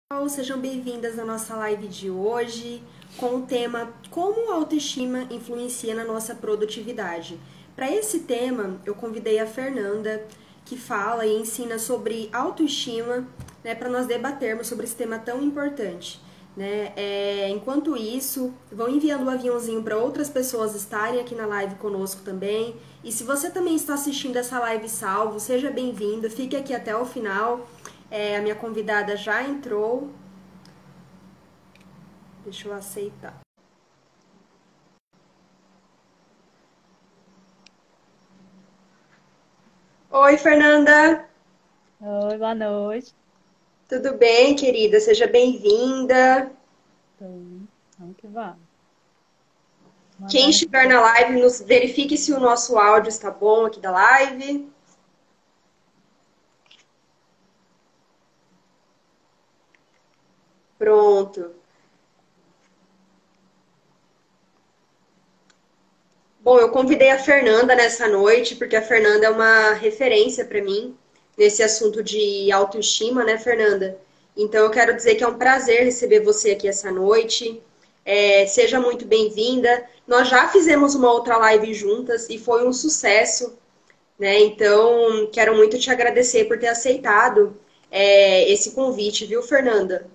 Pessoal, sejam bem-vindas à nossa live de hoje com o tema Como a autoestima influencia na nossa produtividade. Para esse tema, eu convidei a Fernanda, que fala e ensina sobre autoestima, né, para nós debatermos sobre esse tema tão importante. Né? Enquanto isso, vão enviando o aviãozinho para outras pessoas estarem aqui na live conosco também. E se você também está assistindo essa live salvo, seja bem-vindo, fique aqui até o final. A minha convidada já entrou. Deixa eu aceitar. Oi, Fernanda. Oi, boa noite. Tudo bem, querida? Seja bem-vinda. Vamos que vamos. Quem Mandando estiver na live, nos verifique se o nosso áudio está bom aqui da live. Pronto. Bom, eu convidei a Fernanda nessa noite, porque a Fernanda é uma referência para mim nesse assunto de autoestima, né, Fernanda? Então eu quero dizer que é um prazer receber você aqui essa noite. Seja muito bem-vinda. Nós já fizemos uma outra live juntas e foi um sucesso, né? Então quero muito te agradecer por ter aceitado esse convite, viu, Fernanda?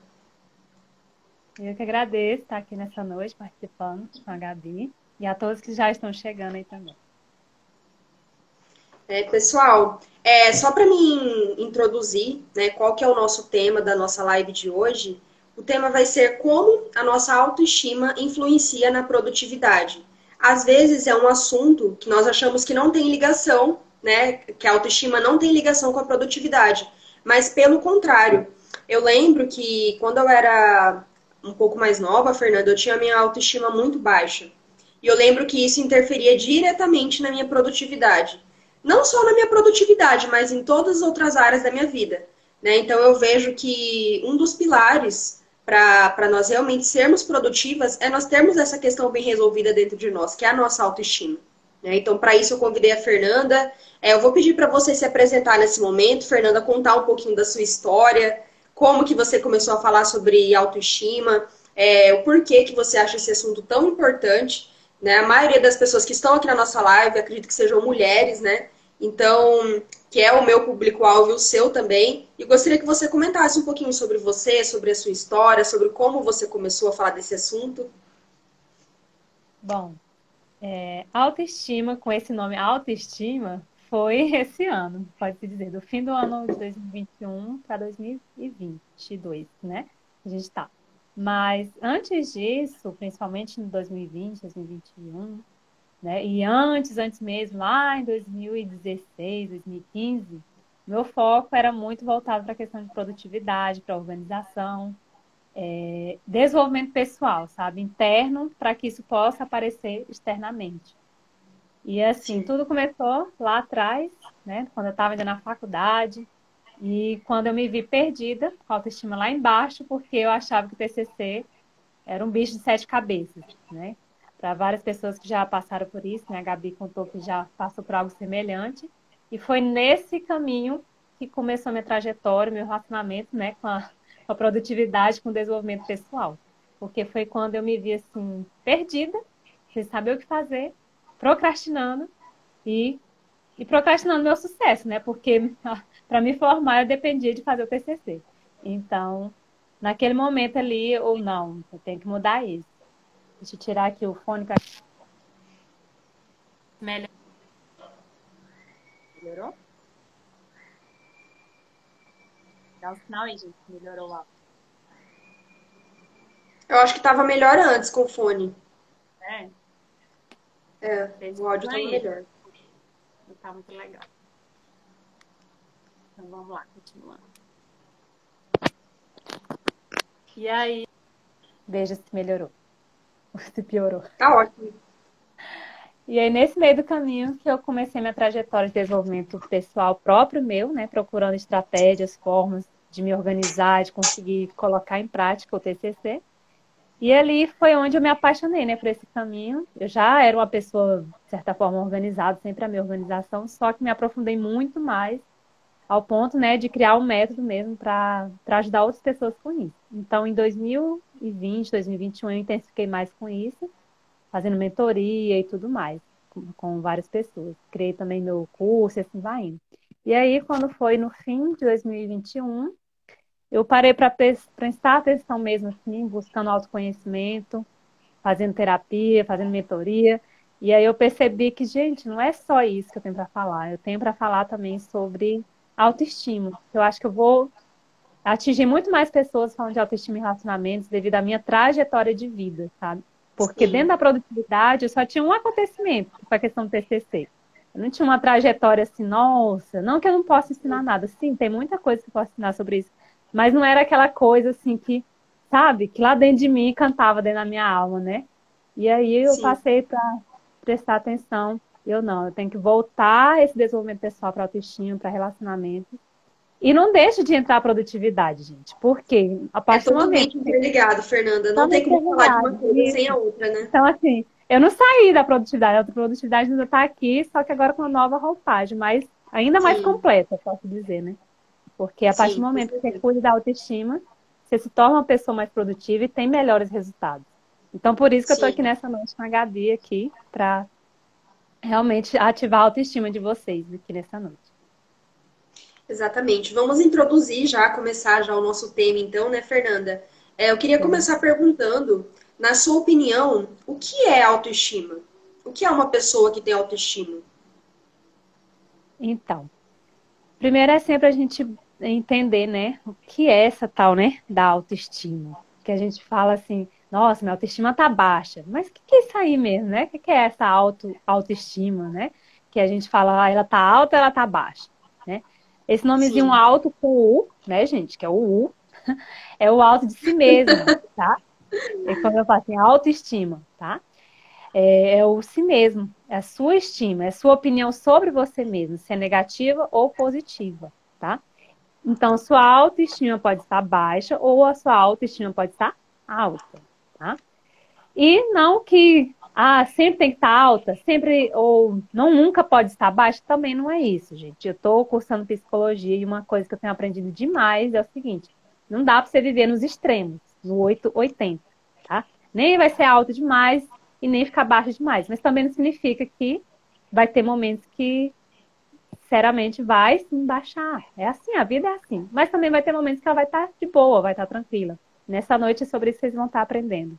Eu que agradeço estar aqui nessa noite participando com a Gabi e a todos que já estão chegando aí também. Pessoal, só para mim introduzir, né, qual que é o nosso tema da nossa live de hoje, o tema vai ser como a nossa autoestima influencia na produtividade. Às vezes é um assunto que nós achamos que não tem ligação, né, que a autoestima não tem ligação com a produtividade, mas pelo contrário. Eu lembro que quando eu era um pouco mais nova, Fernanda, eu tinha a minha autoestima muito baixa. E eu lembro que isso interferia diretamente na minha produtividade. Não só na minha produtividade, mas em todas as outras áreas da minha vida. Né? Então eu vejo que um dos pilares para nós realmente sermos produtivas é nós termos essa questão bem resolvida dentro de nós, que é a nossa autoestima. Né? Então, para isso, eu convidei a Fernanda. Eu vou pedir para você se apresentar nesse momento, Fernanda, contar um pouquinho da sua história, como que você começou a falar sobre autoestima, o porquê que você acha esse assunto tão importante. Né? A maioria das pessoas que estão aqui na nossa live, acredito que sejam mulheres, né? Então, que é o meu público-alvo e o seu também. E gostaria que você comentasse um pouquinho sobre você, sobre a sua história, sobre como você começou a falar desse assunto. Bom, autoestima, com esse nome autoestima, foi esse ano, pode-se dizer, do fim do ano de 2021 para 2022, né? A gente está. Mas antes disso, principalmente em 2020, 2021, né? E antes mesmo, lá em 2016, 2015, meu foco era muito voltado para a questão de produtividade, para organização, desenvolvimento pessoal, sabe? Interno, para que isso possa aparecer externamente. E assim, Sim. tudo começou lá atrás, né? Quando eu estava ainda na faculdade, e quando eu me vi perdida, com a autoestima lá embaixo, porque eu achava que o TCC era um bicho de sete cabeças, né? Para várias pessoas que já passaram por isso, né? A Gabi contou que já passou por algo semelhante. E foi nesse caminho que começou a minha trajetória, meu relacionamento, né? Com a produtividade, com o desenvolvimento pessoal. Porque foi quando eu me vi, assim, perdida, sem saber o que fazer, procrastinando e, e procrastinando meu sucesso, né? Porque para me formar eu dependia de fazer o TCC. Então, naquele momento ali, ou não, eu tenho que mudar isso. Deixa eu tirar aqui o fone para melhor. Melhorou? Dá um sinal aí, gente, que melhorou lá. Eu acho que estava melhor antes com o fone. É, vocês O áudio estão estava aí. melhor. Não tá muito legal. Então vamos lá, continuando. E aí, veja se melhorou, ou se piorou. Tá ótimo. E aí, nesse meio do caminho, que eu comecei minha trajetória de desenvolvimento pessoal próprio meu, né? Procurando estratégias, formas de me organizar, de conseguir colocar em prática o TCC. E ali foi onde eu me apaixonei, né, por esse caminho. Eu já era uma pessoa, de certa forma, organizada, sempre a minha organização, só que me aprofundei muito mais ao ponto, né, de criar um método mesmo para ajudar outras pessoas com isso. Então, em 2020, 2021, eu intensifiquei mais com isso, fazendo mentoria e tudo mais, com várias pessoas. Criei também meu curso e assim vai indo. E aí, quando foi no fim de 2021, eu parei para prestar atenção mesmo, assim, buscando autoconhecimento, fazendo terapia, fazendo mentoria. E aí eu percebi que, gente, não é só isso que eu tenho para falar. Eu tenho para falar também sobre autoestima. Eu acho que eu vou atingir muito mais pessoas falando de autoestima e relacionamentos devido à minha trajetória de vida, sabe? Porque dentro Sim, da produtividade eu só tinha um acontecimento, que foi a questão do TCC. Eu não tinha uma trajetória assim, nossa, não que eu não possa ensinar nada. Sim, tem muita coisa que eu posso ensinar sobre isso. Mas não era aquela coisa assim que, sabe, que lá dentro de mim cantava dentro da minha alma, né? E aí eu sim. passei para prestar atenção. Eu não, eu tenho que voltar esse desenvolvimento pessoal para autoestima, para relacionamento. E não deixe de entrar a produtividade, gente. Porque a É partir do momento totalmente interligado, Fernanda. Não tem totalmente como falar de uma verdade. coisa sem a outra, né? Então, assim, eu não saí da produtividade, a produtividade ainda está aqui, só que agora com uma nova roupagem, mas ainda mais Sim, completa, posso dizer, né? Porque a partir do sim, com momento que você certeza. cuida da autoestima, você se torna uma pessoa mais produtiva e tem melhores resultados. Então, por isso que eu estou aqui Sim, nessa noite com a Gabi aqui, para realmente ativar a autoestima de vocês aqui nessa noite. exatamente. Vamos introduzir já, começar já o nosso tema, então, né, Fernanda? Eu queria Sim. começar perguntando, na sua opinião, o que é autoestima? O que é uma pessoa que tem autoestima? Então, primeiro é sempre a gente entender, né, o que é essa tal, né, da autoestima. Que a gente fala assim, nossa, minha autoestima tá baixa. Mas o que é isso aí mesmo, né? O que é essa autoestima, né? Que a gente fala, ela tá alta, ela tá baixa, né? Esse nomezinho Sim, alto com U, né, gente, que é o U, é o alto de si mesmo, tá? É quando eu falo assim, autoestima, tá? É o si mesmo, é a sua estima, é a sua opinião sobre você mesmo, se é negativa ou positiva, tá? Então, sua autoestima pode estar baixa ou a sua autoestima pode estar alta, tá? E não que sempre tem que estar alta, sempre ou não nunca pode estar baixa, também não é isso, gente. Eu estou cursando psicologia e uma coisa que eu tenho aprendido demais é o seguinte: não dá para você viver nos extremos, no 880, tá? Nem vai ser alto demais e nem ficar baixo demais, mas também não significa que vai ter momentos que sinceramente, vai sim baixar. É assim, a vida é assim. Mas também vai ter momentos que ela vai estar de boa, vai estar tranquila. Nessa noite é sobre isso que vocês vão estar aprendendo,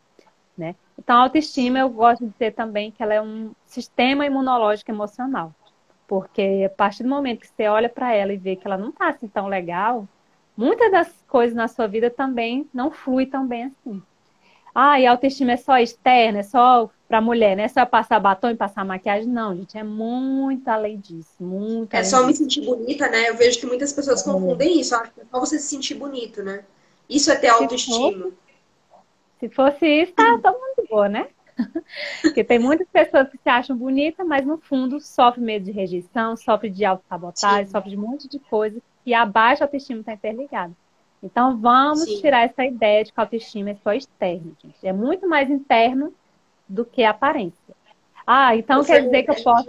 né? Então, a autoestima, sim. eu gosto de dizer também que ela é um sistema imunológico emocional. Porque a partir do momento que você olha para ela e vê que ela não está assim tão legal, muitas das coisas na sua vida também não flui tão bem assim. E a autoestima é só externa, é só para mulher, né? É só passar batom e passar maquiagem. Não, gente, é muito além disso, muito É além só me disso. sentir bonita, né? Eu vejo que muitas pessoas confundem isso. Acho que é só você se sentir bonito, né? Isso é ter Se autoestima. fosse, se fosse isso, tá todo mundo de boa, né? Porque tem muitas pessoas que se acham bonitas, mas no fundo sofrem medo de rejeição, sofrem de autossabotagem, Sim, sofrem de um monte de coisa e a baixa autoestima está interligada. Então vamos sim. tirar essa ideia de que a autoestima é só externo, gente. É muito mais interno do que aparência. Ô, Então quer dizer Fernanda, que eu e posso.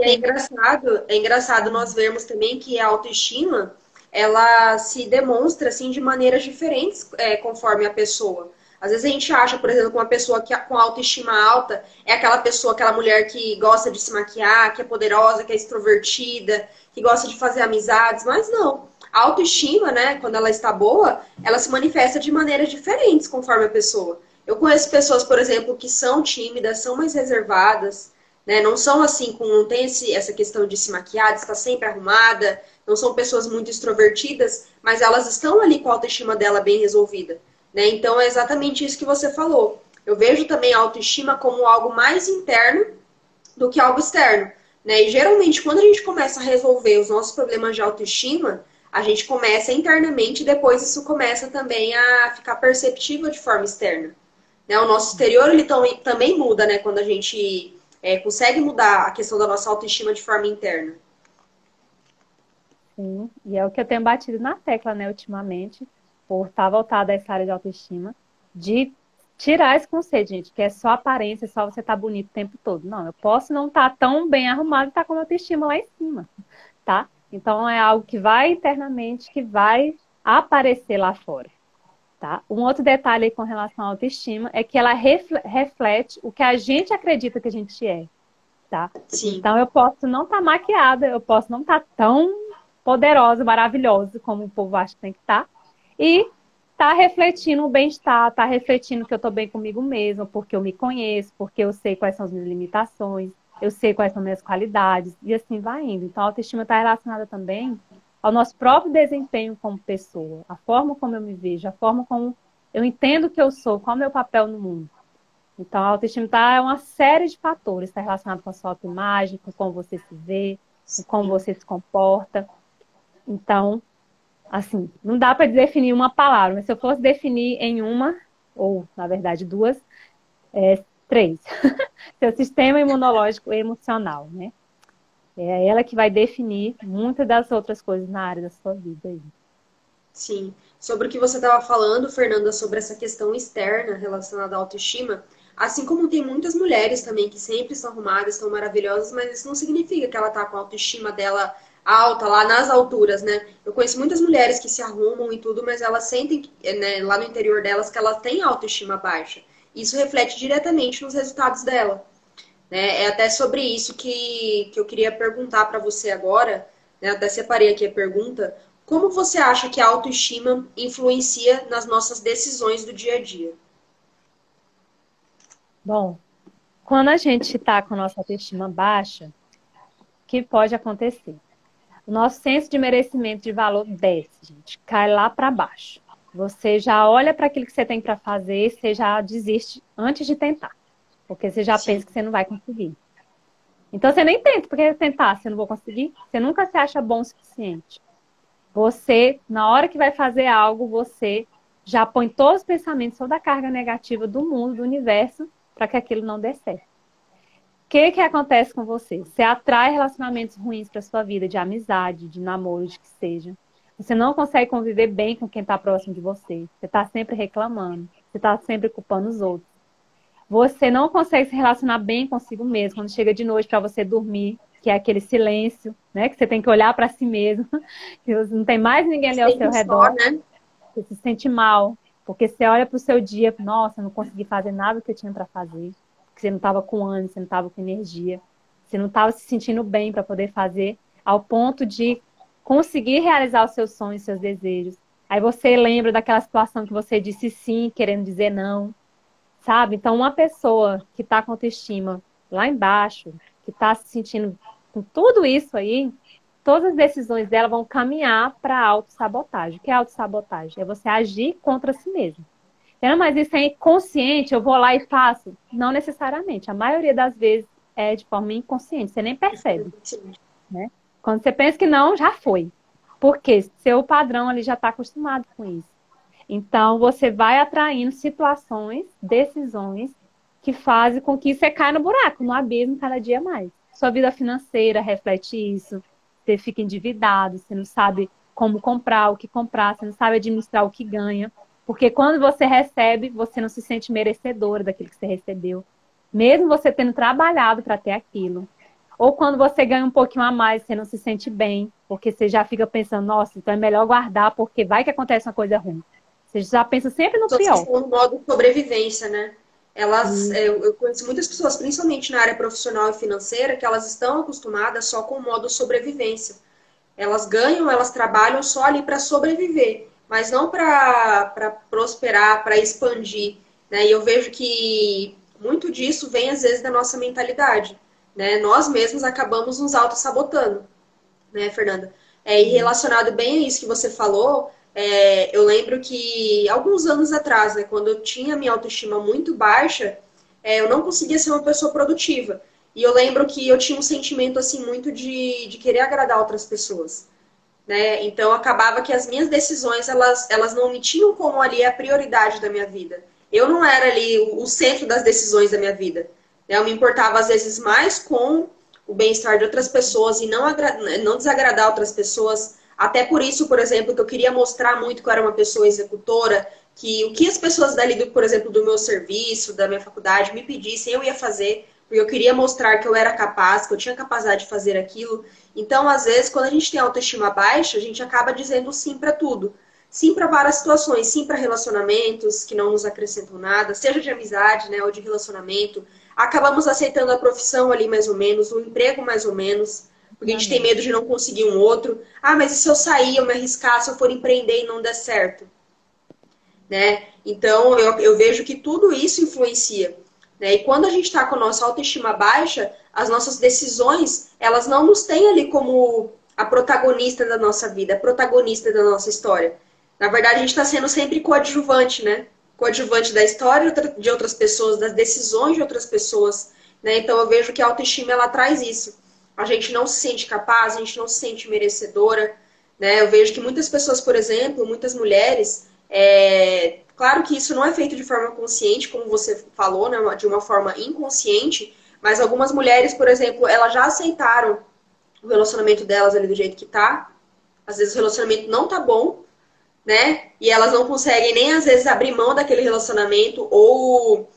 é engraçado nós vermos também que a autoestima, ela se demonstra, assim, de maneiras diferentes, conforme a pessoa. Às vezes a gente acha, por exemplo, que uma pessoa com autoestima alta é aquela pessoa, aquela mulher que gosta de se maquiar, que é poderosa, que é extrovertida, que gosta de fazer amizades, mas não. A autoestima, né, quando ela está boa, ela se manifesta de maneiras diferentes conforme a pessoa. Eu conheço pessoas, por exemplo, que são tímidas, são mais reservadas, né? Não são assim, não tem essa questão de se maquiar, de estar sempre arrumada, não são pessoas muito extrovertidas, mas elas estão ali com a autoestima dela bem resolvida, né? Então é exatamente isso que você falou. Eu vejo também a autoestima como algo mais interno do que algo externo, né? E geralmente quando a gente começa a resolver os nossos problemas de autoestima, a gente começa internamente e depois isso começa também a ficar perceptível de forma externa. Né? O nosso exterior ele também muda, né? Quando a gente consegue mudar a questão da nossa autoestima de forma interna. Sim, e é o que eu tenho batido na tecla, né, ultimamente, por estar voltada a essa área de autoestima, de tirar esse conceito, gente, que é só aparência, só você estar bonito o tempo todo. Não, eu posso não estar tão bem arrumado e estar com a autoestima lá em cima, tá? Então, é algo que vai internamente, que vai aparecer lá fora. Tá? Um outro detalhe aí com relação à autoestima é que ela reflete o que a gente acredita que a gente é. Tá? Sim. Então, eu posso não estar maquiada, eu posso não estar tão poderosa, maravilhosa, como o povo acha que tem que estar. E tá refletindo o bem-estar, tá refletindo que eu tô bem comigo mesma, porque eu me conheço, porque eu sei quais são as minhas limitações, eu sei quais são as minhas qualidades, e assim vai indo. Então, a autoestima está relacionada também ao nosso próprio desempenho como pessoa, a forma como eu me vejo, a forma como eu entendo que eu sou, qual é o meu papel no mundo. Então, a autoestima é uma série de fatores, está relacionado com a sua autoimagem, com como você se vê, com como Sim. você se comporta. Então, assim, não dá para definir uma palavra, mas se eu fosse definir em uma, ou na verdade duas, três. Seu sistema imunológico e emocional, né? É ela que vai definir muitas das outras coisas na área da sua vida aí. Sim. Sobre o que você estava falando, Fernanda, sobre essa questão externa relacionada à autoestima, assim como tem muitas mulheres também que sempre estão arrumadas, estão maravilhosas, mas isso não significa que ela tá com a autoestima dela alta, lá nas alturas, né? Eu conheço muitas mulheres que se arrumam e tudo, mas elas sentem, né, lá no interior delas que elas têm autoestima baixa. Isso reflete diretamente nos resultados dela, né? É até sobre isso que eu queria perguntar para você agora, né? Até separei aqui a pergunta. Como você acha que a autoestima influencia nas nossas decisões do dia a dia? Bom, quando a gente está com a nossa autoestima baixa, o que pode acontecer? O nosso senso de merecimento de valor desce, gente, cai lá para baixo. Você já olha para aquilo que você tem para fazer, você já desiste antes de tentar, porque você já Sim, pensa que você não vai conseguir. Então você nem tenta, porque tentar, você não vou conseguir. Você nunca se acha bom o suficiente. Você, na hora que vai fazer algo, você já põe todos os pensamentos, toda a carga negativa do mundo, do universo, para que aquilo não dê certo. O que acontece com você? Você atrai relacionamentos ruins para sua vida, de amizade, de namoro, de que seja. Você não consegue conviver bem com quem está próximo de você. Você está sempre reclamando. Você está sempre culpando os outros. Você não consegue se relacionar bem consigo mesmo quando chega de noite para você dormir, que é aquele silêncio, né? Que você tem que olhar para si mesmo, que não tem mais ninguém ali ao seu sempre só, redor. né? Você se sente mal, porque você olha para o seu dia, nossa, não consegui fazer nada que eu tinha para fazer, porque você não estava com ânimo, você não estava com energia, você não estava se sentindo bem para poder fazer, ao ponto de conseguir realizar os seus sonhos, seus desejos. Aí você lembra daquela situação que você disse sim, querendo dizer não, sabe? Então, uma pessoa que está com autoestima lá embaixo, que está se sentindo com tudo isso aí, todas as decisões dela vão caminhar para a autossabotagem. O que é autossabotagem? É você agir contra si mesmo. Então, mas isso é inconsciente, eu vou lá e faço? Não necessariamente. A maioria das vezes é de forma inconsciente, você nem percebe, né? Quando você pensa que não, já foi. Porque seu padrão ali já está acostumado com isso. Então, você vai atraindo situações, decisões que fazem com que você caia no buraco, no abismo cada dia mais. Sua vida financeira reflete isso. Você fica endividado, você não sabe como comprar, o que comprar, você não sabe administrar o que ganha. Porque quando você recebe, você não se sente merecedora daquilo que você recebeu. Mesmo você tendo trabalhado para ter aquilo. Ou quando você ganha um pouquinho a mais, você não se sente bem, porque você já fica pensando, nossa, então é melhor guardar, porque vai que acontece uma coisa ruim. Você já pensa sempre no Pessoas que pior. estão no modo sobrevivência, né? Elas, E, eu conheço muitas pessoas, principalmente na área profissional e financeira, que elas estão acostumadas só com o modo sobrevivência. Elas ganham, elas trabalham só ali para sobreviver, mas não para prosperar, para expandir, né? E eu vejo que muito disso vem às vezes da nossa mentalidade, né? Nós mesmos acabamos nos auto-sabotando, né, Fernanda? E relacionado bem a isso que você falou, eu lembro que alguns anos atrás, né, quando eu tinha minha autoestima muito baixa, eu não conseguia ser uma pessoa produtiva. E eu lembro que eu tinha um sentimento assim muito de querer agradar outras pessoas, né? Então acabava que as minhas decisões elas não me tinham como ali a prioridade da minha vida. Eu não era ali o centro das decisões da minha vida, né? Eu me importava às vezes mais com o bem-estar de outras pessoas e não desagradar outras pessoas. Até por isso, por exemplo, que eu queria mostrar muito que eu era uma pessoa executora, que o que as pessoas dali, por exemplo, do meu serviço, da minha faculdade, me pedissem, eu ia fazer, porque eu queria mostrar que eu era capaz, que eu tinha capacidade de fazer aquilo. Então, às vezes, quando a gente tem autoestima baixa, a gente acaba dizendo sim para tudo. Sim para várias situações, sim para relacionamentos que não nos acrescentam nada, seja de amizade, né, ou de relacionamento. Acabamos aceitando a profissão ali mais ou menos, o emprego mais ou menos, porque a gente tem medo de não conseguir um outro. Ah, mas e se eu sair, eu me arriscar, se eu for empreender e não der certo? Né? Então, eu vejo que tudo isso influencia. Né? E quando a gente está com a nossa autoestima baixa, as nossas decisões, elas não nos têm ali como a protagonista da nossa vida, a protagonista da nossa história. Na verdade, a gente está sendo sempre coadjuvante, né? Coadjuvante da história de outras pessoas, das decisões de outras pessoas. Né? Então, eu vejo que a autoestima, ela traz isso. A gente não se sente capaz, a gente não se sente merecedora. Né? Eu vejo que muitas pessoas, por exemplo, muitas mulheres, claro que isso não é feito de forma consciente, como você falou, né? De uma forma inconsciente, mas algumas mulheres, por exemplo, elas já aceitaram o relacionamento delas ali do jeito que tá. Às vezes o relacionamento não tá bom, né? E elas não conseguem nem às vezes abrir mão daquele relacionamento ou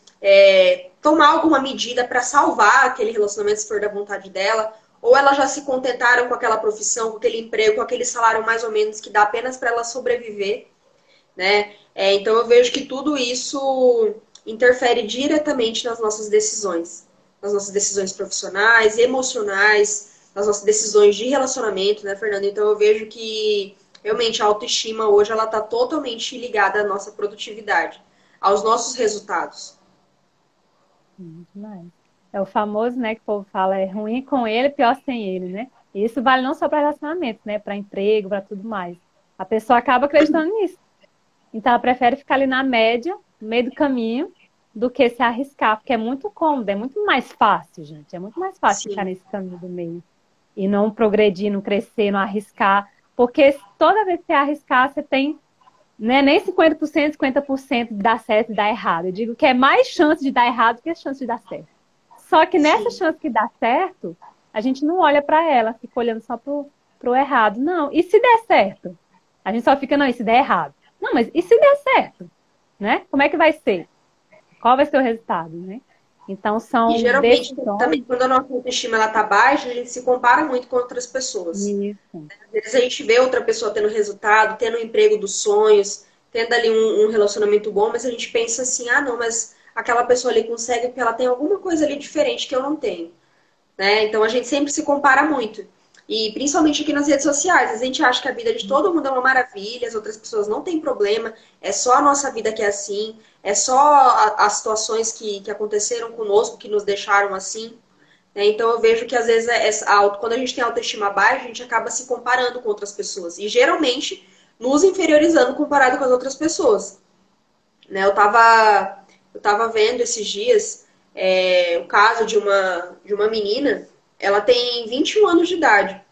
tomar alguma medida para salvar aquele relacionamento se for da vontade dela. Ou elas já se contentaram com aquela profissão, com aquele emprego, com aquele salário mais ou menos que dá apenas para ela sobreviver. Né? Então eu vejo que tudo isso interfere diretamente nas nossas decisões profissionais, emocionais, nas nossas decisões de relacionamento, né, Fernanda? Então eu vejo que realmente a autoestima hoje ela está totalmente ligada à nossa produtividade, aos nossos resultados. Demais. É o famoso, né, que o povo fala, é ruim com ele, pior sem ele, né? E isso vale não só para relacionamento, né? Para emprego, para tudo mais. A pessoa acaba acreditando nisso. Então, ela prefere ficar ali na média, no meio do caminho, do que se arriscar, porque é muito cômodo, é muito mais fácil, gente. É muito mais fácil ficar Sim, nesse caminho do meio. E não progredir, não crescer, não arriscar. Porque toda vez que você arriscar, você tem, né, nem 50%, 50% de dar certo e dar errado. Eu digo que é mais chance de dar errado que a chance de dar certo. Só que nessa sim. chance que dá certo, a gente não olha para ela, fica olhando só pro errado. Não, e se der certo? A gente só fica, não, e se der errado? Não, mas e se der certo? Né? Como é que vai ser? Qual vai ser o resultado, né? Então, E são geralmente também decisões. quando a nossa autoestima ela tá baixa, a gente se compara muito com outras pessoas. Isso. Às vezes a gente vê outra pessoa tendo resultado, tendo o emprego dos sonhos, tendo ali um relacionamento bom, mas a gente pensa assim, ah, não, mas aquela pessoa ali consegue porque ela tem alguma coisa ali diferente que eu não tenho, né? Então a gente sempre se compara muito. E principalmente aqui nas redes sociais, a gente acha que a vida de todo mundo é uma maravilha, as outras pessoas não têm problema, é só a nossa vida que é assim, é só as situações que aconteceram conosco que nos deixaram assim. Né? Então eu vejo que às vezes quando a gente tem autoestima baixa, a gente acaba se comparando com outras pessoas. E geralmente nos inferiorizando comparado com as outras pessoas. Né? Eu tava vendo esses dias o caso de uma menina, ela tem 21 anos de idade.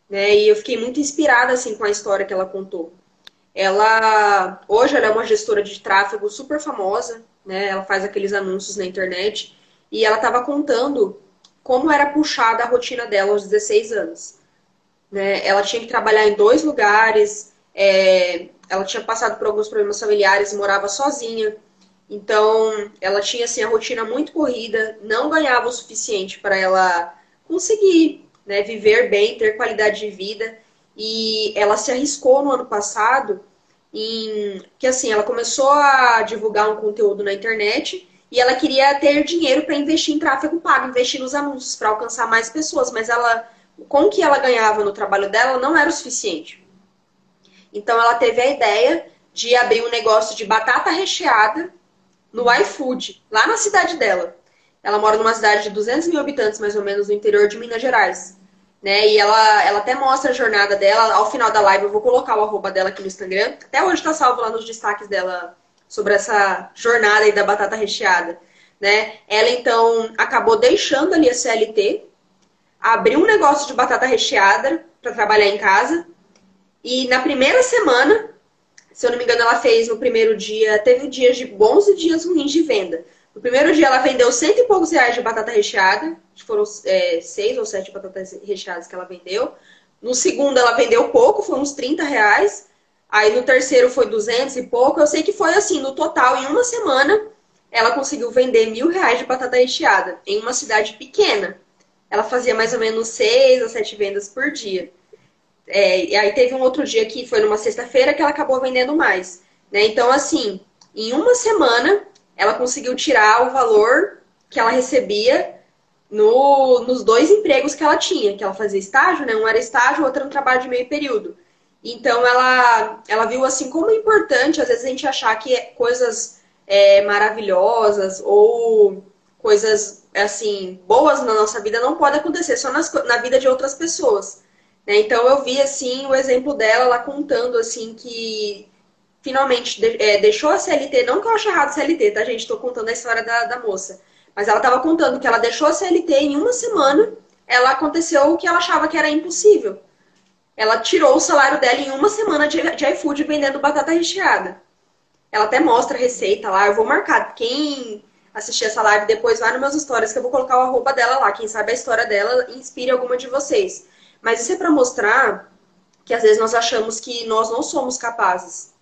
Né? E eu fiquei muito inspirada assim, com a história que ela contou. Hoje ela é uma gestora de tráfego super famosa, né? Ela faz aqueles anúncios na internet. E ela estava contando como era puxada a rotina dela aos 16 anos. Né? Ela tinha que trabalhar em 2 lugares, ela tinha passado por alguns problemas familiares e morava sozinha. Então, ela tinha assim, a rotina muito corrida, não ganhava o suficiente para ela conseguir, né, viver bem, ter qualidade de vida. E ela se arriscou no ano passado que assim, ela começou a divulgar um conteúdo na internet e ela queria ter dinheiro para investir em tráfego pago, investir nos anúncios para alcançar mais pessoas, mas com o que ela ganhava no trabalho dela não era o suficiente. Então ela teve a ideia de abrir um negócio de batata recheada no iFood, lá na cidade dela. Ela mora numa cidade de 200 mil habitantes, mais ou menos, no interior de Minas Gerais. Né? E ela até mostra a jornada dela. Ao final da live, eu vou colocar o arroba dela aqui no Instagram. Até hoje está salvo lá nos destaques dela sobre essa jornada aí da batata recheada. Né? Ela, então, acabou deixando ali a CLT, abriu um negócio de batata recheada para trabalhar em casa. E na primeira semana, se eu não me engano, ela fez no primeiro dia, teve dias de bons e dias ruins de venda. No primeiro dia ela vendeu cento e poucos reais de batata recheada, acho que foram 6 ou 7 batatas recheadas que ela vendeu. No segundo ela vendeu pouco, foi uns 30 reais. Aí no terceiro foi 200 e pouco. Eu sei que foi assim, no total, em uma semana, ela conseguiu vender R$ 1.000 de batata recheada em uma cidade pequena. Ela fazia mais ou menos 6 a 7 vendas por dia. E aí teve um outro dia que foi numa sexta-feira que ela acabou vendendo mais, né? Então, assim, em uma semana, ela conseguiu tirar o valor que ela recebia nos 2 empregos que ela tinha, que ela fazia estágio, né? Um era estágio, o outro era um trabalho de meio período. Então, ela viu, assim, como é importante, às vezes, a gente achar que coisas maravilhosas ou coisas, assim, boas na nossa vida não podem acontecer só na vida de outras pessoas, né? Então, eu vi, assim, o exemplo dela, ela contando, assim, que finalmente deixou a CLT, não que eu ache errado CLT, tá, gente? Tô contando a história da moça. Mas ela tava contando que ela deixou a CLT em uma semana, ela aconteceu o que ela achava que era impossível. Ela tirou o salário dela em uma semana de iFood vendendo batata recheada. Ela até mostra a receita lá, eu vou marcar. Quem assistir essa live depois vai nos meus stories, que eu vou colocar o arroba dela lá. Quem sabe a história dela inspire alguma de vocês. Mas isso é pra mostrar que às vezes nós achamos que nós não somos capazes,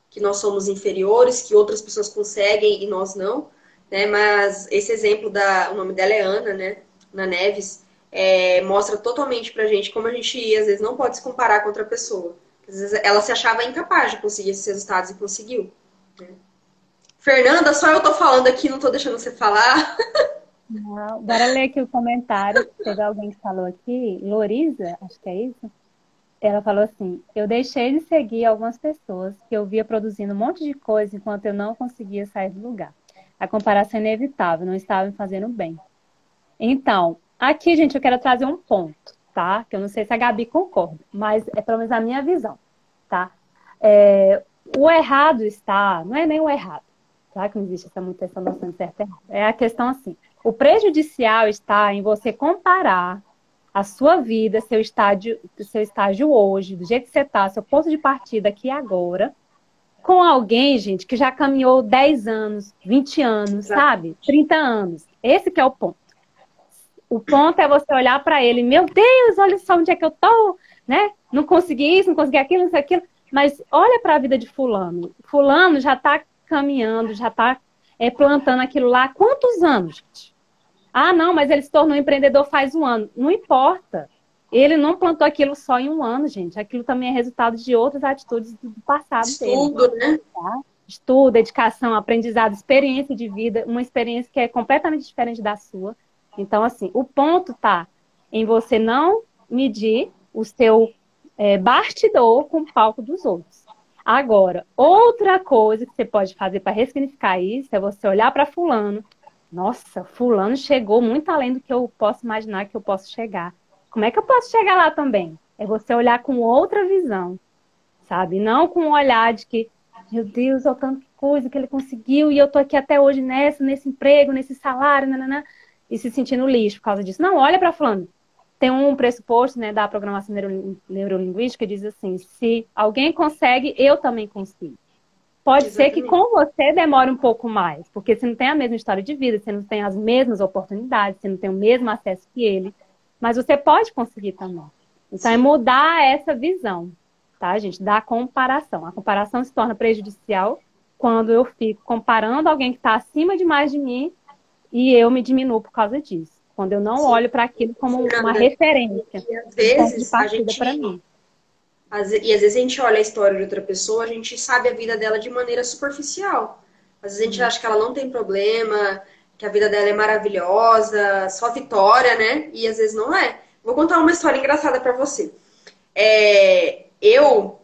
que nós somos inferiores, que outras pessoas conseguem e nós não, né? Mas esse exemplo o nome dela é Ana, né? Ana Neves, mostra totalmente pra gente como a gente às vezes não pode se comparar com outra pessoa. Às vezes ela se achava incapaz de conseguir esses resultados e conseguiu, né? Fernanda, só eu tô falando aqui, não tô deixando você falar. Não, bora ler aqui o comentário. Teve alguém que falou aqui, Loriza, acho que é isso. Ela falou assim: eu deixei de seguir algumas pessoas que eu via produzindo um monte de coisa enquanto eu não conseguia sair do lugar. A comparação é inevitável, não estava me fazendo bem. Então, aqui, gente, eu quero trazer um ponto, tá? Que eu não sei se a Gabi concorda, mas é pelo menos a minha visão, tá? O errado está, não é nem o errado, tá? Que não existe essa noção de certo e errado. É a questão assim: o prejudicial está em você comparar a sua vida, seu estágio hoje, do jeito que você está, seu ponto de partida aqui e agora, com alguém, gente, que já caminhou 10 anos, 20 anos, sabe? 30 anos. Esse que é o ponto. O ponto é você olhar para ele, meu Deus, olha só onde é que eu tô, né? Não consegui isso, não consegui aquilo, não sei aquilo. Mas olha para a vida de fulano. Fulano já está caminhando, já está plantando aquilo lá há quantos anos, gente? Ah, não, mas ele se tornou empreendedor faz um ano. Não importa. Ele não plantou aquilo só em um ano, gente. Aquilo também é resultado de outras atitudes do passado dele. Estudo, né? Tá? Estudo, dedicação, aprendizado, experiência de vida, uma experiência que é completamente diferente da sua. Então, assim, o ponto tá em você não medir o seu bastidor com o palco dos outros. Agora, outra coisa que você pode fazer para ressignificar isso é você olhar para fulano. Nossa, fulano chegou muito além do que eu posso imaginar que eu posso chegar. Como é que eu posso chegar lá também? É você olhar com outra visão, sabe? Não com um olhar de que, meu Deus, olha tanta coisa que ele conseguiu e eu tô aqui até hoje nesse emprego, nesse salário, nanana, e se sentindo lixo por causa disso. Não, olha para fulano. Tem um pressuposto, né, da programação neurolinguística que diz assim: se alguém consegue, eu também consigo. Pode ser que com você demore um pouco mais, porque você não tem a mesma história de vida, você não tem as mesmas oportunidades, você não tem o mesmo acesso que ele, mas você pode conseguir também. Então, é mudar essa visão, tá, gente? Da comparação. A comparação se torna prejudicial quando eu fico comparando alguém que está acima demais de mim e eu me diminuo por causa disso. Quando eu não olho para aquilo como uma referência, e às vezes a gente para mim. E às vezes a gente olha a história de outra pessoa, a gente sabe a vida dela de maneira superficial. Às vezes a gente acha que ela não tem problema, que a vida dela é maravilhosa, só vitória, né? E às vezes não é. Vou contar uma história engraçada pra você. Eu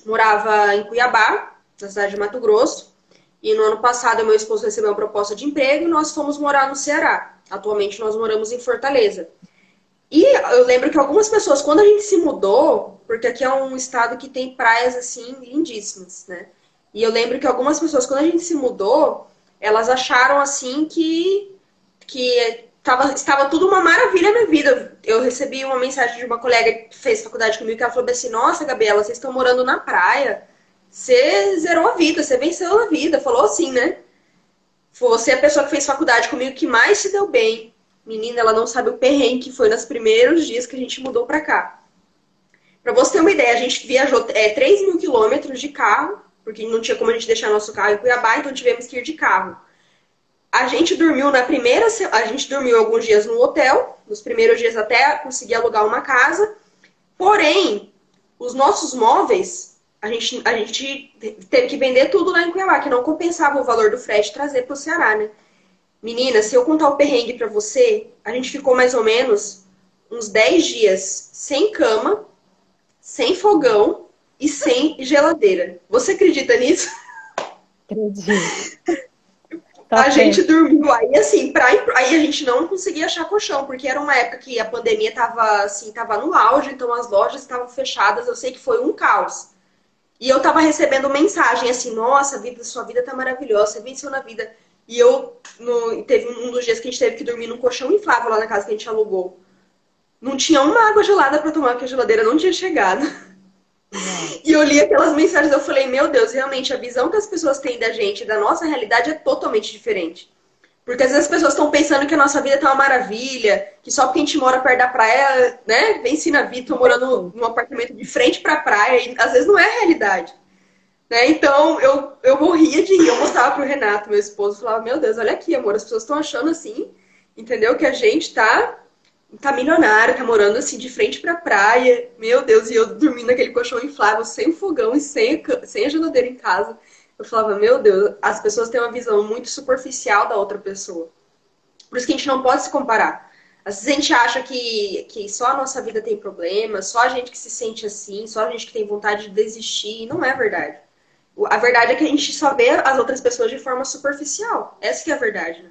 morava em Cuiabá, na cidade de Mato Grosso, e no ano passado meu esposo recebeu uma proposta de emprego e nós fomos morar no Ceará. Atualmente nós moramos em Fortaleza. E eu lembro que algumas pessoas, quando a gente se mudou, porque aqui é um estado que tem praias, assim, lindíssimas, né? E eu lembro que algumas pessoas, quando a gente se mudou, elas acharam, assim, que estava tudo uma maravilha na vida. Eu recebi uma mensagem de uma colega que fez faculdade comigo, que ela falou assim: nossa, Gabriela, vocês estão morando na praia. Você zerou a vida, você venceu na vida. Falou assim, né? Você é a pessoa que fez faculdade comigo que mais se deu bem. Menina, ela não sabe o perrengue que foi nos primeiros dias que a gente mudou pra cá. Pra você ter uma ideia, a gente viajou 3.000 quilômetros de carro, porque não tinha como a gente deixar nosso carro em Cuiabá, então tivemos que ir de carro. A gente dormiu a gente dormiu alguns dias no hotel, nos primeiros dias até conseguir alugar uma casa. Porém, os nossos móveis, a gente teve que vender tudo lá em Cuiabá, que não compensava o valor do frete trazer para o Ceará, né? Menina, se eu contar o perrengue para você, a gente ficou mais ou menos uns 10 dias sem cama, sem fogão e sem geladeira. Você acredita nisso? Acredito. A Tá gente certo. dormiu aí, assim, aí a gente não conseguia achar colchão, porque era uma época que a pandemia tava, assim, tava no auge, então as lojas estavam fechadas, eu sei que foi um caos. E eu tava recebendo mensagem assim, nossa, sua vida tá maravilhosa, você venceu na vida. E teve um dos dias que a gente teve que dormir num colchão inflável lá na casa que a gente alugou. Não tinha uma água gelada pra tomar, porque a geladeira não tinha chegado. Não. E eu li aquelas mensagens, eu falei, meu Deus, realmente a visão que as pessoas têm da gente, da nossa realidade é totalmente diferente. Porque às vezes as pessoas estão pensando que a nossa vida tá uma maravilha, que só porque a gente mora perto da praia, né, vence na vida, tô morando num apartamento de frente pra praia, e às vezes não é a realidade. Né? Então eu morria de rir, eu mostrava pro Renato, meu esposo, falava, meu Deus, olha aqui, amor, as pessoas estão achando assim, entendeu? Que a gente tá milionário, tá morando assim de frente pra praia, meu Deus, e eu dormindo naquele colchão inflável, sem o fogão e sem a geladeira em casa. Eu falava, meu Deus, as pessoas têm uma visão muito superficial da outra pessoa. Por isso que a gente não pode se comparar. Às vezes a gente acha que só a nossa vida tem problema, só a gente que se sente assim, só a gente que tem vontade de desistir, e não é verdade. A verdade é que a gente só vê as outras pessoas de forma superficial. Essa que é a verdade, né?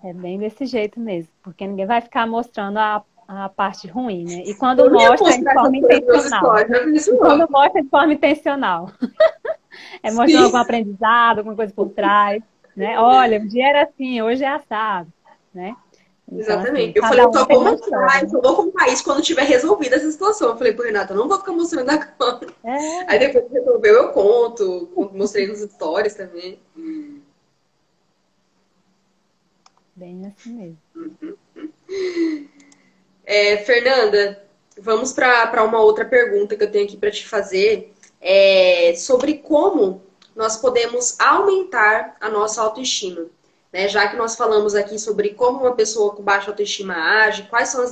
É bem desse jeito mesmo, porque ninguém vai ficar mostrando a parte ruim, né? E quando Eu não ia mostra é de mostrar essas forma coisas nas intencional. histórias, não é isso E não. quando mostra é de forma intencional. É mostrando algum Sim. aprendizado, alguma coisa por trás, né? Olha, um dia era assim, hoje é assado, né? Então, assim, Exatamente. Eu falei, cada eu um só tem vou uma mostrar, história, eu né? só vou contar isso quando tiver resolvida essa situação. Eu falei pro Renato, eu não vou ficar mostrando agora. Aí É, depois que resolveu, eu conto, mostrei nos stories também. bem assim mesmo. Fernanda, vamos para uma outra pergunta que eu tenho aqui para te fazer. Sobre como nós podemos aumentar a nossa autoestima. Né? Já que nós falamos aqui sobre como uma pessoa com baixa autoestima age,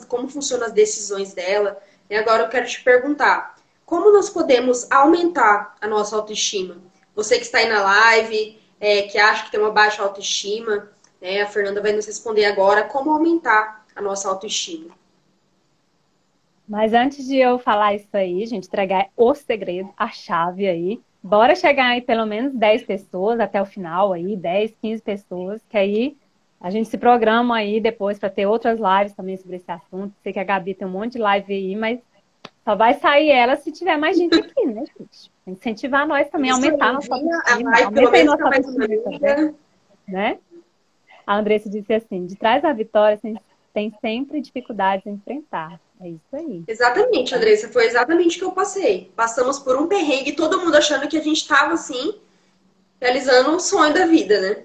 como funcionam as decisões dela, e agora eu quero te perguntar, como nós podemos aumentar a nossa autoestima? Você que está aí na live, que acha que tem uma baixa autoestima, né? A Fernanda vai nos responder agora como aumentar a nossa autoestima. Mas antes de eu falar isso aí, gente, entregar o segredo, a chave aí, bora chegar aí pelo menos 10 pessoas até o final aí, 10, 15 pessoas, que aí a gente se programa aí depois para ter outras lives também sobre esse assunto. Sei que a Gabi tem um monte de live aí, mas só vai sair ela se tiver mais gente aqui, né, gente? Tem que incentivar nós também, Isso aumentar a aí, nossa vinha a autoestima. live pelo Aumenta aí menos para nossa mais uma autoestima também, amiga. né? A Andressa disse assim, de trás da vitória tem sempre dificuldades a enfrentar. É isso aí. Exatamente, Então, Andressa, foi exatamente o que eu passei. Passamos por um perrengue, todo mundo achando que a gente estava assim, realizando um sonho da vida, né?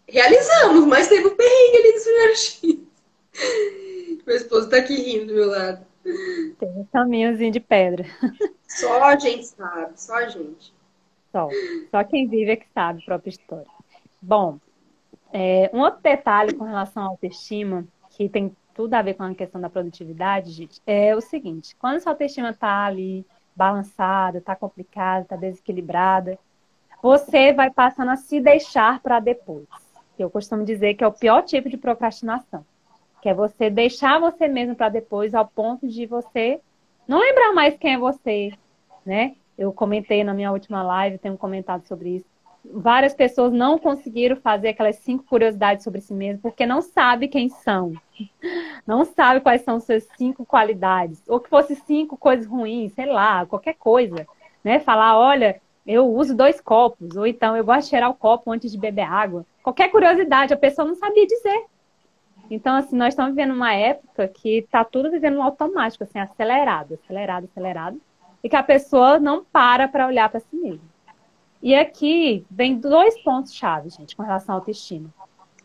Realizamos, mas teve um perrengue ali nos primeiros dias. Meu esposo tá aqui rindo do meu lado. tem um caminhozinho de pedra. Só a gente sabe, só a gente. Só. Só quem vive é que sabe a própria história. Bom, um outro detalhe com relação à autoestima, que tem tudo a ver com a questão da produtividade, gente, é o seguinte: quando sua autoestima está ali balançada, está complicada, está desequilibrada, você vai passando a se deixar para depois. Eu costumo dizer que é o pior tipo de procrastinação, que é você deixar você mesmo para depois, ao ponto de você não lembrar mais quem é você, né? Eu comentei na minha última live, tenho comentado sobre isso. Várias pessoas não conseguiram fazer aquelas 5 curiosidades sobre si mesmo porque não sabe quem são, não sabe quais são suas 5 qualidades, ou que fosse 5 coisas ruins, sei lá, qualquer coisa, né? Falar, olha, eu uso 2 copos, ou então eu gosto de cheirar o copo antes de beber água. Qualquer curiosidade, a pessoa não sabia dizer. Então, assim, nós estamos vivendo uma época que está tudo vivendo no automático, assim, acelerado, acelerado, acelerado, e que a pessoa não para olhar para si mesma. E aqui vem 2 pontos-chave, gente, com relação à autoestima,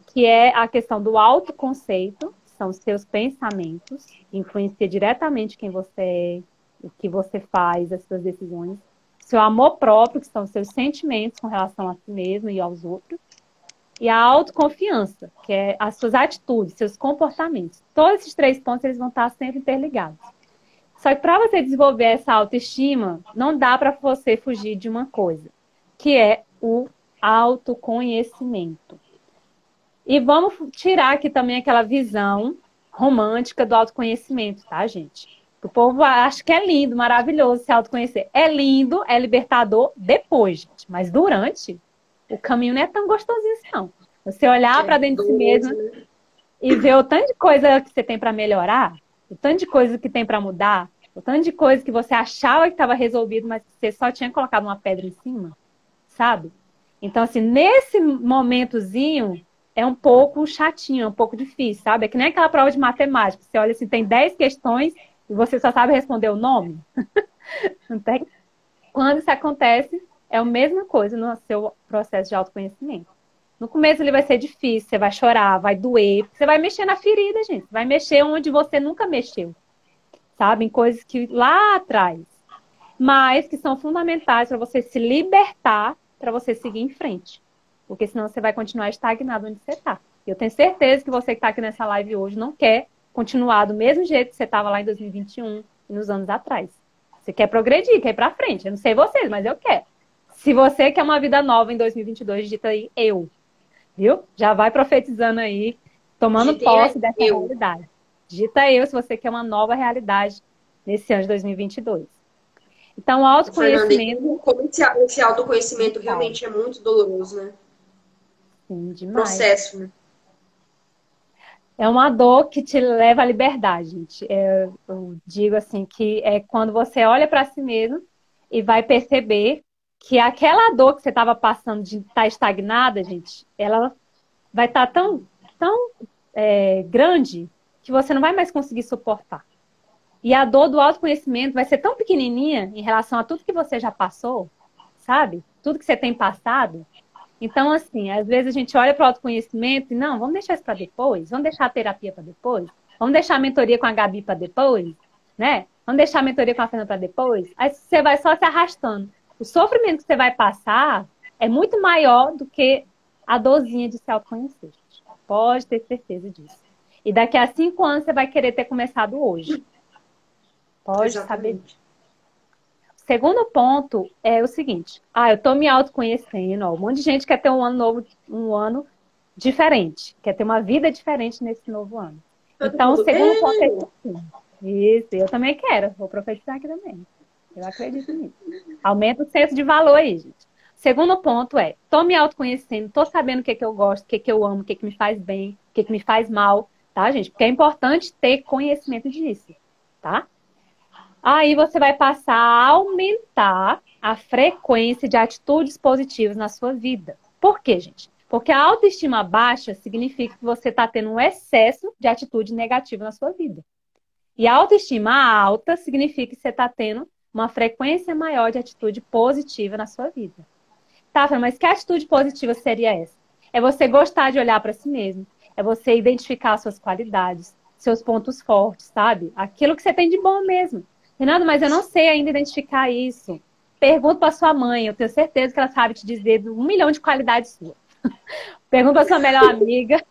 que é a questão do autoconceito, que são os seus pensamentos, que influenciam diretamente quem você é, o que você faz, as suas decisões. seu amor próprio, que são os seus sentimentos com relação a si mesmo e aos outros, e a autoconfiança, que é as suas atitudes, seus comportamentos. Todos esses 3 pontos eles vão estar sempre interligados. Só que para você desenvolver essa autoestima, não dá para você fugir de uma coisa, que é o autoconhecimento. E vamos tirar aqui também aquela visão romântica do autoconhecimento, tá, gente? O povo acha que é lindo, maravilhoso se autoconhecer. É lindo, é libertador depois, gente. Mas durante, o caminho não é tão gostosinho assim, não. Você olhar para dentro de si mesmo e ver o tanto de coisa que você tem para melhorar, o tanto de coisa que tem para mudar, o tanto de coisa que você achava que estava resolvido, mas que você só tinha colocado uma pedra em cima, sabe? Então, assim, nesse momentozinho, é um pouco chatinho, é um pouco difícil, sabe? É que nem aquela prova de matemática. Você olha assim, tem 10 questões e você só sabe responder o nome. Não tem? Quando isso acontece, é a mesma coisa no seu processo de autoconhecimento. No começo ele vai ser difícil, você vai chorar, vai doer, você vai mexer na ferida, gente. Vai mexer onde você nunca mexeu, sabe? Em coisas que lá atrás, mas que são fundamentais para você se libertar, para você seguir em frente. Porque senão você vai continuar estagnado onde você está. Eu tenho certeza que você que está aqui nessa live hoje não quer continuar do mesmo jeito que você estava lá em 2021 e nos anos atrás. Você quer progredir, quer ir para frente. Eu não sei vocês, mas eu quero. Se você quer uma vida nova em 2022, digita aí eu. Viu? Já vai profetizando aí, tomando posse dessa realidade. Digita eu se você quer uma nova realidade nesse ano de 2022. Então, o autoconhecimento... Fernanda, como esse autoconhecimento realmente é muito doloroso, né? Sim, demais. Processo, né? É uma dor que te leva à liberdade, gente. Eu digo assim, que é quando você olha para si mesmo e vai perceber que aquela dor que você estava passando de estar estagnada, gente, ela vai estar tão grande que você não vai mais conseguir suportar. E a dor do autoconhecimento vai ser tão pequenininha em relação a tudo que você já passou, sabe? Tudo que você tem passado. Então, assim, às vezes a gente olha para o autoconhecimento e não, vamos deixar isso para depois, vamos deixar a terapia para depois, vamos deixar a mentoria com a Gabi para depois, né? Vamos deixar a mentoria com a Fernanda para depois. Aí você vai só se arrastando. O sofrimento que você vai passar é muito maior do que a dorzinha de se autoconhecer. Pode ter certeza disso. E daqui a 5 anos você vai querer ter começado hoje. Pode saber disso. O segundo ponto é o seguinte. Eu tô me autoconhecendo. Um monte de gente quer ter um ano novo, um ano diferente. Quer ter uma vida diferente nesse novo ano. Então, o segundo ponto é isso. Isso, eu também quero. Vou profetizar aqui também. Eu acredito nisso. Aumenta o senso de valor aí, gente. O segundo ponto é, tô me autoconhecendo, tô sabendo o que eu gosto, o que eu amo, o que me faz bem, o que me faz mal, tá, gente? Porque é importante ter conhecimento disso, tá? Aí você vai passar a aumentar a frequência de atitudes positivas na sua vida. Por quê, gente? Porque a autoestima baixa significa que você está tendo um excesso de atitude negativa na sua vida. E a autoestima alta significa que você está tendo uma frequência maior de atitude positiva na sua vida. Tá, mas que atitude positiva seria essa? É você gostar de olhar para si mesmo. É você identificar suas qualidades, seus pontos fortes, sabe? Aquilo que você tem de bom mesmo. Renato, mas eu não sei ainda identificar isso. Pergunta para sua mãe, eu tenho certeza que ela sabe te dizer 1 milhão de qualidades suas. Pergunta para sua melhor amiga,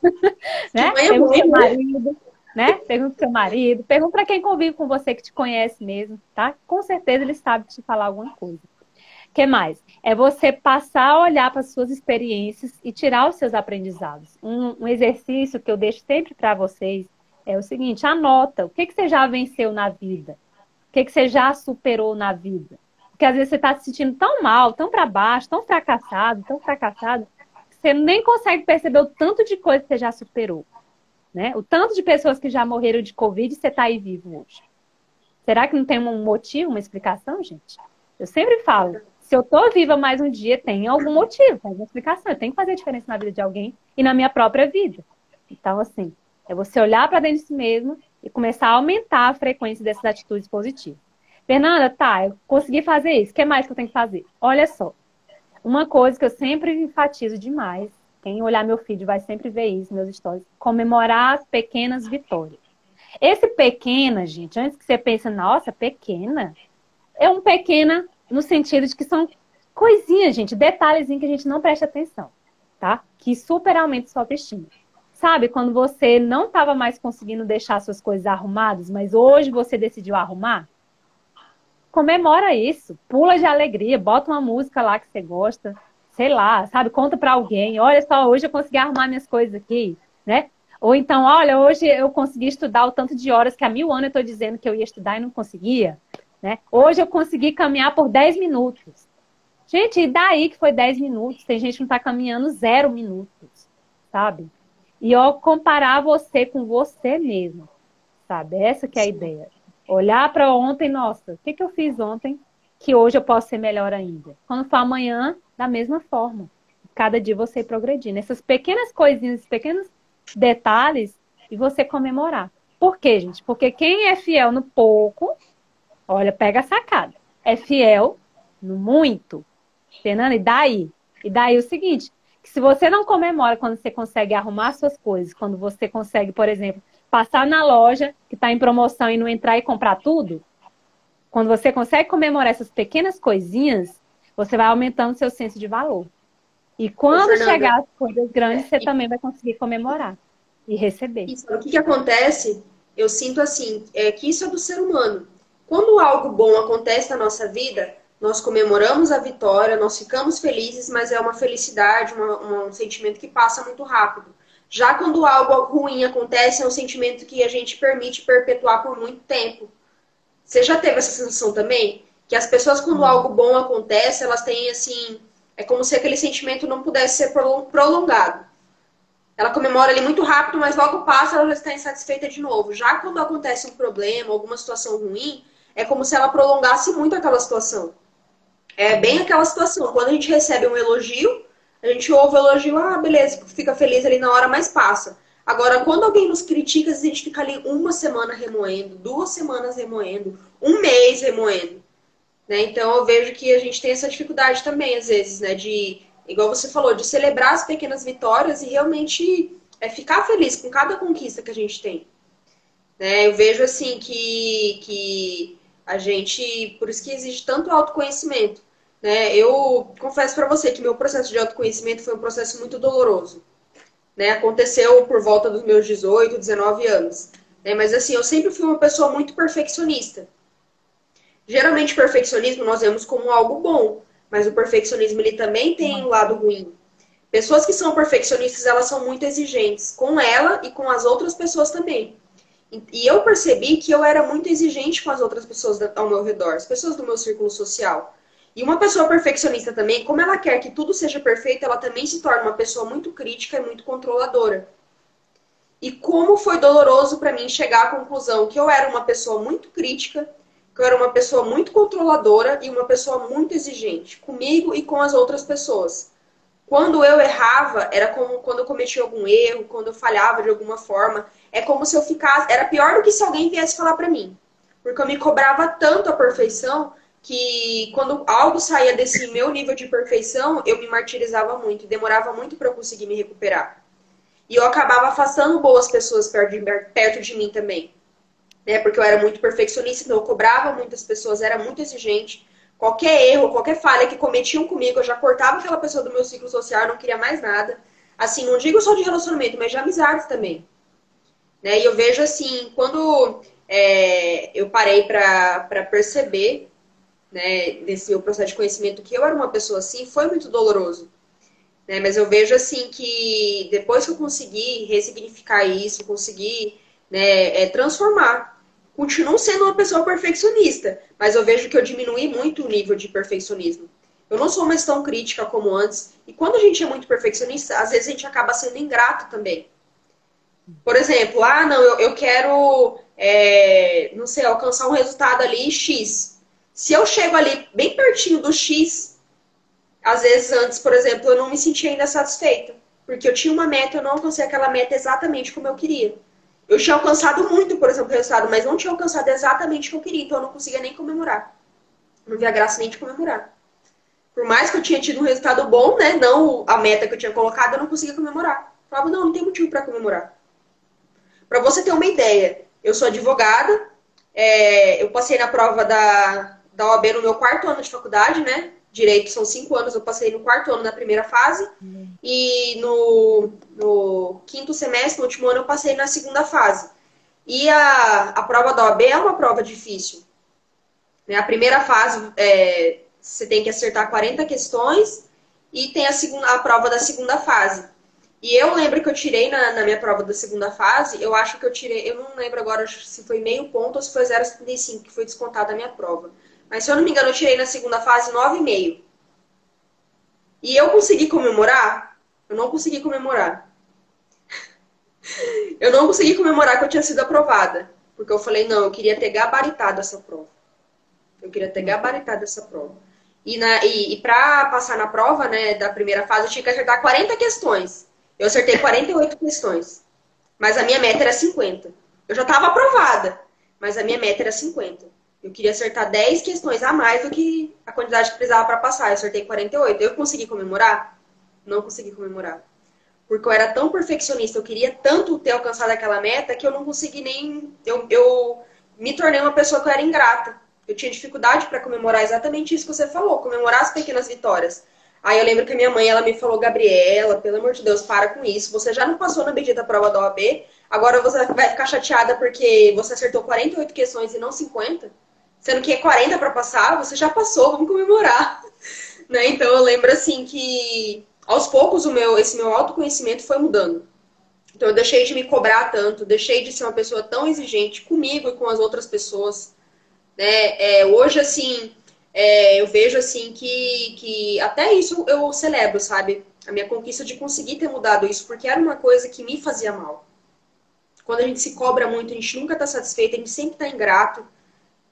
né? Pergunta para seu marido, né? Pergunta para seu marido, pergunta para quem convive com você, que te conhece mesmo, tá? Com certeza ele sabe te falar alguma coisa. O que mais? É você passar a olhar para as suas experiências e tirar os seus aprendizados. Um exercício que eu deixo sempre para vocês é o seguinte, anota o que você já venceu na vida. O que você já superou na vida? Porque às vezes você está se sentindo tão mal, tão para baixo, tão fracassado, que você nem consegue perceber o tanto de coisa que você já superou. Né? O tanto de pessoas que já morreram de Covid e você está aí vivo hoje. Será que não tem um motivo, uma explicação, gente? Eu sempre falo, se eu estou viva mais um dia, tem algum motivo, tem alguma explicação. Eu tenho que fazer diferença na vida de alguém e na minha própria vida. Então, assim, é você olhar para dentro de si mesmo e começar a aumentar a frequência dessas atitudes positivas. Fernanda, tá, eu consegui fazer isso. O que mais que eu tenho que fazer? Olha só, uma coisa que eu sempre enfatizo demais, quem olhar meu feed vai sempre ver isso, meus stories, comemorar as pequenas vitórias. Esse pequena, gente, antes que você pense, nossa, pequena, é um pequena no sentido de que são coisinhas, gente, detalhezinhos que a gente não presta atenção, tá? Que super aumenta sua autoestima. Sabe, quando você não estava mais conseguindo deixar suas coisas arrumadas, mas hoje você decidiu arrumar? Comemora isso, pula de alegria, bota uma música lá que você gosta, sei lá, sabe? Conta para alguém, olha só, hoje eu consegui arrumar minhas coisas aqui, né? Ou então, olha, hoje eu consegui estudar o tanto de horas que há 1000 anos eu estou dizendo que eu ia estudar e não conseguia, né? Hoje eu consegui caminhar por 10 minutos. Gente, e daí que foi 10 minutos? Tem gente que não está caminhando 0 minutos, sabe? E ó, comparar você com você mesmo, sabe? Essa que é a ideia. Olhar para ontem, nossa, o que que eu fiz ontem que hoje eu posso ser melhor ainda? Quando for amanhã, da mesma forma. Cada dia você ir progredindo. Essas pequenas coisinhas, esses pequenos detalhes, e você comemorar. Por quê, gente? Porque quem é fiel no pouco, olha, pega a sacada. É fiel no muito. Fernanda, e daí? E daí o seguinte, que se você não comemora quando você consegue arrumar suas coisas, quando você consegue, por exemplo, passar na loja que está em promoção e não entrar e comprar tudo, quando você consegue comemorar essas pequenas coisinhas, você vai aumentando seu senso de valor. E quando chegar as coisas grandes, você também vai conseguir comemorar e receber. Isso, o que que acontece? Eu sinto assim, que isso é do ser humano. Quando algo bom acontece na nossa vida, nós comemoramos a vitória, nós ficamos felizes, mas é uma felicidade, um sentimento que passa muito rápido. Já quando algo ruim acontece, é um sentimento que a gente permite perpetuar por muito tempo. Você já teve essa sensação também? Que as pessoas, quando algo bom acontece, elas têm assim, é como se aquele sentimento não pudesse ser prolongado. Ela comemora ali muito rápido, mas logo passa, ela já está insatisfeita de novo. Já quando acontece um problema, alguma situação ruim, é como se ela prolongasse muito aquela situação. É bem aquela situação. Quando a gente recebe um elogio, a gente ouve o elogio, ah, beleza, fica feliz ali na hora, mas passa. Agora, quando alguém nos critica, a gente fica ali uma semana remoendo, 2 semanas remoendo, um mês remoendo. Né? Então, eu vejo que a gente tem essa dificuldade também, às vezes, né? De, igual você falou, de celebrar as pequenas vitórias e realmente ficar feliz com cada conquista que a gente tem. Né? Eu vejo, assim, que a gente... Por isso que exige tanto autoconhecimento. Né? Eu confesso para você que meu processo de autoconhecimento foi um processo muito doloroso. Né? Aconteceu por volta dos meus 18, 19 anos. Né? Mas, assim, eu sempre fui uma pessoa muito perfeccionista. Geralmente, o perfeccionismo nós vemos como algo bom, mas o perfeccionismo ele também tem um lado ruim. Pessoas que são perfeccionistas, elas são muito exigentes com ela e com as outras pessoas também. E eu percebi que eu era muito exigente com as outras pessoas ao meu redor, as pessoas do meu círculo social. E uma pessoa perfeccionista também, como ela quer que tudo seja perfeito, ela também se torna uma pessoa muito crítica e muito controladora. E como foi doloroso para mim chegar à conclusão que eu era uma pessoa muito crítica, que eu era uma pessoa muito controladora e uma pessoa muito exigente comigo e com as outras pessoas. Quando eu errava, era como quando eu cometia algum erro, quando eu falhava de alguma forma, é como se eu ficasse... Era pior do que se alguém viesse falar pra mim. Porque eu me cobrava tanto a perfeição que quando algo saía desse meu nível de perfeição, eu me martirizava muito. Demorava muito pra eu conseguir me recuperar. E eu acabava afastando boas pessoas perto de mim também. Né? Porque eu era muito perfeccionista, então eu cobrava muitas pessoas, era muito exigente. Qualquer erro, qualquer falha que cometiam comigo, eu já cortava aquela pessoa do meu ciclo social, não queria mais nada. Assim, não digo só de relacionamento, mas de amizades também. Né? E eu vejo assim, quando eu parei pra perceber, né, nesse meu processo de conhecimento, que eu era uma pessoa assim, foi muito doloroso. Né? Mas eu vejo assim que depois que eu consegui ressignificar isso, consegui, né, transformar. Continuo sendo uma pessoa perfeccionista, mas eu vejo que eu diminui muito o nível de perfeccionismo. Eu não sou mais tão crítica como antes. E quando a gente é muito perfeccionista, às vezes a gente acaba sendo ingrato também. Por exemplo, não, eu quero, não sei, alcançar um resultado ali X. Se eu chego ali bem pertinho do X, às vezes antes, por exemplo, eu não me sentia ainda satisfeita. Porque eu tinha uma meta, eu não alcancei aquela meta exatamente como eu queria. Eu tinha alcançado muito, por exemplo, o resultado, mas não tinha alcançado exatamente o que eu queria, então eu não conseguia nem comemorar. Não via graça nem de comemorar. Por mais que eu tinha tido um resultado bom, né, não a meta que eu tinha colocado, eu não conseguia comemorar. Eu falava, não tem motivo para comemorar. Para você ter uma ideia, eu sou advogada, eu passei na prova da OAB no meu quarto ano de faculdade, né? Direito são 5 anos, eu passei no quarto ano na primeira fase. E no quinto semestre, no último ano, eu passei na segunda fase. E a prova da OAB é uma prova difícil. Né? A primeira fase, você tem que acertar 40 questões e tem a prova da segunda fase. E eu lembro que eu tirei na minha prova da segunda fase, eu acho que eu tirei, eu não lembro agora se foi meio ponto ou se foi 0,75 que foi descontado da minha prova. Mas se eu não me engano, eu tirei na segunda fase 9,5. E eu consegui comemorar? Eu não consegui comemorar. Eu não consegui comemorar que eu tinha sido aprovada. Porque eu falei, não, eu queria ter gabaritado essa prova. Eu queria ter gabaritado essa prova. E para passar na prova, né, da primeira fase, eu tinha que acertar 40 questões. Eu acertei 48 questões. Mas a minha meta era 50. Eu já estava aprovada, mas a minha meta era 50. Eu queria acertar 10 questões a mais do que a quantidade que precisava para passar. Eu acertei 48. Eu consegui comemorar? Não consegui comemorar. Porque eu era tão perfeccionista, eu queria tanto ter alcançado aquela meta que eu não consegui nem... Eu me tornei uma pessoa que eu era ingrata. Eu tinha dificuldade para comemorar exatamente isso que você falou, comemorar as pequenas vitórias. Aí eu lembro que a minha mãe, ela me falou, Gabriela, pelo amor de Deus, para com isso. Você já não passou na bendita prova da OAB, agora você vai ficar chateada porque você acertou 48 questões e não 50? Sendo que é 40 para passar, você já passou, vamos comemorar. Né? Então eu lembro assim que aos poucos esse meu autoconhecimento foi mudando. Então eu deixei de me cobrar tanto, deixei de ser uma pessoa tão exigente comigo e com as outras pessoas. Né? Hoje, assim, eu vejo assim que até isso eu celebro, sabe? A minha conquista de conseguir ter mudado isso, porque era uma coisa que me fazia mal. Quando a gente se cobra muito, a gente nunca está satisfeito, a gente sempre está ingrato.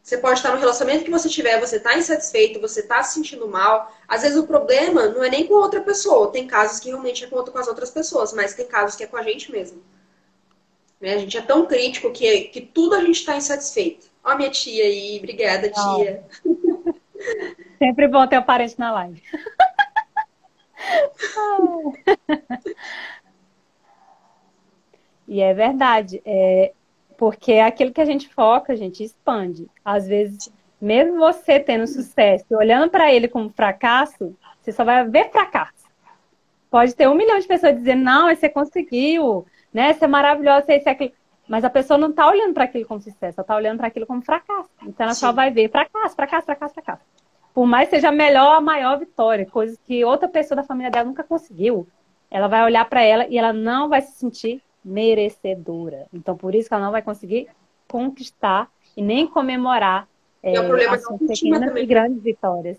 Você pode estar no relacionamento que você tiver, você está insatisfeito, você está se sentindo mal. Às vezes o problema não é nem com a outra pessoa. Tem casos que realmente é com as outras pessoas, mas tem casos que é com a gente mesmo. Né? A gente é tão crítico que tudo a gente está insatisfeito. Ó a minha tia aí, obrigada, tia. Sempre bom ter um parente na live. E é verdade, porque aquilo que a gente foca, a gente expande. Às vezes, mesmo você tendo sucesso, olhando para ele como fracasso, você só vai ver fracasso. Pode ter 1 milhão de pessoas dizendo, não, você conseguiu, né? Você é maravilhosa, você é aquilo. Mas a pessoa não está olhando para aquilo como sucesso, ela está olhando para aquilo como fracasso. Então ela só vai ver fracasso, fracasso, fracasso, fracasso. Por mais que seja a melhor, a maior vitória, coisas que outra pessoa da família dela nunca conseguiu, ela vai olhar para ela e ela não vai se sentir merecedora. Então por isso que ela não vai conseguir conquistar e nem comemorar as suas pequenas e grandes vitórias.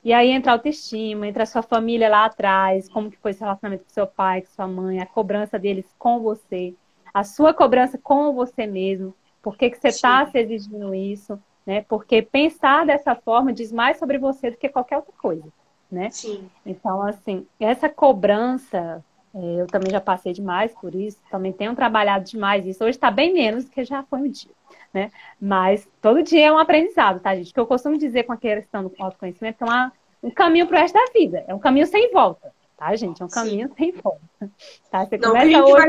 E aí entra a autoestima, entra a sua família lá atrás, como que foi esse relacionamento com seu pai, com sua mãe, a cobrança deles com você, a sua cobrança com você mesmo, por que você está se exigindo isso, né? Porque pensar dessa forma diz mais sobre você do que qualquer outra coisa, né? Sim. Então, assim, essa cobrança, eu também já passei demais por isso, também tenho trabalhado demais isso. Hoje está bem menos do que já foi um dia, né? Mas todo dia é um aprendizado, tá, gente? O que eu costumo dizer com a questão do autoconhecimento é um caminho pro resto da vida, é um caminho sem volta. Tá, gente? É um caminho sem volta. Tá? Você começa hoje,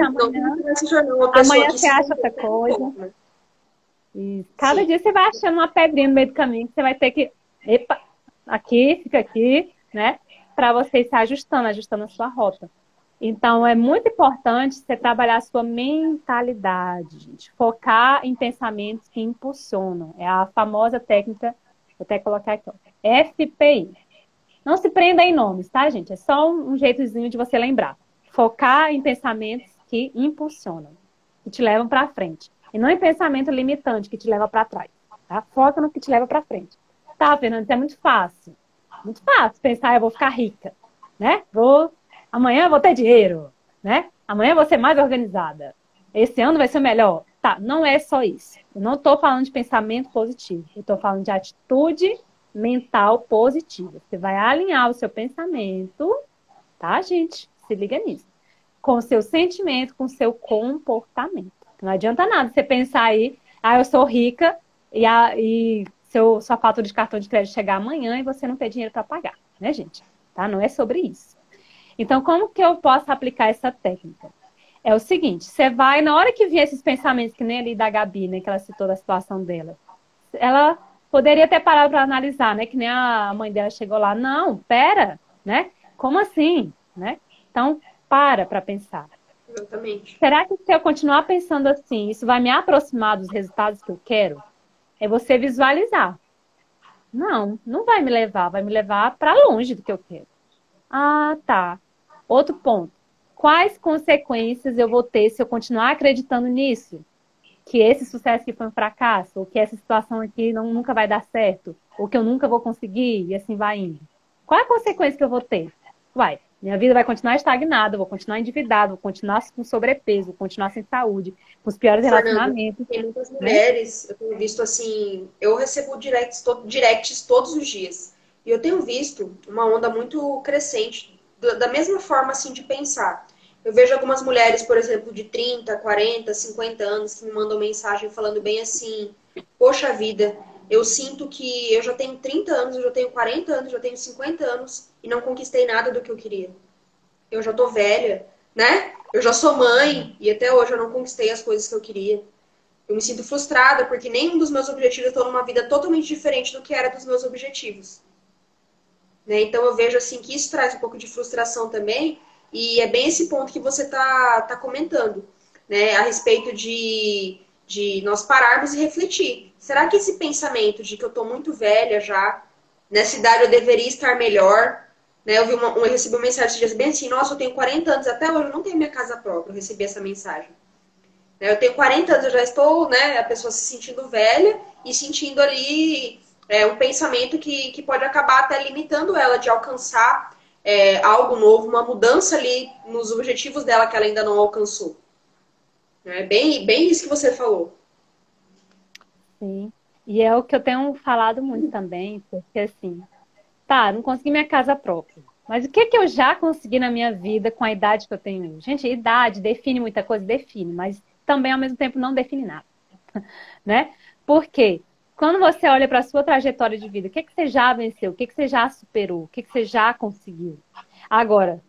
amanhã você acha outra coisa. E cada dia você vai achando uma pedrinha no meio do caminho que você vai ter que... Epa, aqui, fica aqui, né? Para você ir se ajustando a sua rota. Então, é muito importante você trabalhar a sua mentalidade, gente. Focar em pensamentos que impulsionam. É a famosa técnica, vou até colocar aqui, ó, FPI. Não se prenda em nomes, tá, gente? É só um jeitozinho de você lembrar. Focar em pensamentos que impulsionam, que te levam para frente. E não em pensamento limitante, que te leva para trás. Tá? Foca no que te leva para frente. Tá, Fernanda, isso é muito fácil. Muito fácil pensar, eu vou ficar rica, né? Amanhã eu vou ter dinheiro, né? Amanhã eu vou ser mais organizada. Esse ano vai ser o melhor. Tá, não é só isso. Eu não estou falando de pensamento positivo. Eu estou falando de atitude mental positiva. Você vai alinhar o seu pensamento, tá, gente? Se liga nisso. Com o seu sentimento, com o seu comportamento. Não adianta nada você pensar aí, eu sou rica e sua fatura de cartão de crédito chegar amanhã e você não ter dinheiro para pagar, né, gente? Tá? Não é sobre isso. Então, como que eu posso aplicar essa técnica? É o seguinte, você vai, na hora que vier esses pensamentos, que nem ali da Gabi, né, que ela citou da situação dela, ela Poderia ter parado para analisar, né? Que nem a mãe dela chegou lá. Não, pera, né? Como assim, né? Então, para pensar. Exatamente. Será que se eu continuar pensando assim, isso vai me aproximar dos resultados que eu quero? É você visualizar. Não, não vai me levar para longe do que eu quero. Ah, tá. Outro ponto. Quais consequências eu vou ter se eu continuar acreditando nisso? Que esse sucesso aqui foi um fracasso, ou que essa situação aqui nunca vai dar certo, ou que eu nunca vou conseguir, e assim vai indo. Qual é a consequência que eu vou ter? Minha vida vai continuar estagnada, eu vou continuar endividado, vou continuar com sobrepeso, vou continuar sem saúde, com os piores Fernando, relacionamentos, tem muitas né? mulheres, eu tenho visto assim, eu recebo directs todos os dias. E eu tenho visto uma onda muito crescente, da mesma forma assim de pensar. Eu vejo algumas mulheres, por exemplo, de 30, 40, 50 anos, que me mandam mensagem falando bem assim: poxa vida, eu sinto que eu já tenho 30 anos, eu já tenho 40 anos, eu já tenho 50 anos e não conquistei nada do que eu queria. Eu já tô velha, né? Eu já sou mãe e até hoje eu não conquistei as coisas que eu queria. Eu me sinto frustrada porque nenhum dos meus objetivos estão numa vida totalmente diferente do que era dos meus objetivos. Né? Então eu vejo assim que isso traz um pouco de frustração também e é bem esse ponto que você tá comentando, né? A respeito de nós pararmos e refletir. Será que esse pensamento de que eu tô muito velha já, nessa idade eu deveria estar melhor, né? Eu recebi uma mensagem esses dias bem assim: nossa, eu tenho 40 anos, até hoje eu não tenho minha casa própria. Eu recebi essa mensagem. Eu tenho 40 anos, eu já estou, né, a pessoa se sentindo velha e sentindo ali um pensamento que pode acabar até limitando ela de alcançar algo novo, uma mudança ali nos objetivos dela que ela ainda não alcançou. É bem isso que você falou. Sim. E é o que eu tenho falado muito também, porque assim, tá, não consegui minha casa própria. Mas o que que eu já consegui na minha vida com a idade que eu tenho hoje? Gente, a idade define muita coisa, define, mas também ao mesmo tempo não define nada, né? Por quê? Quando você olha para a sua trajetória de vida, o que que você já venceu? O que que você já superou? O que que você já conseguiu? Agora,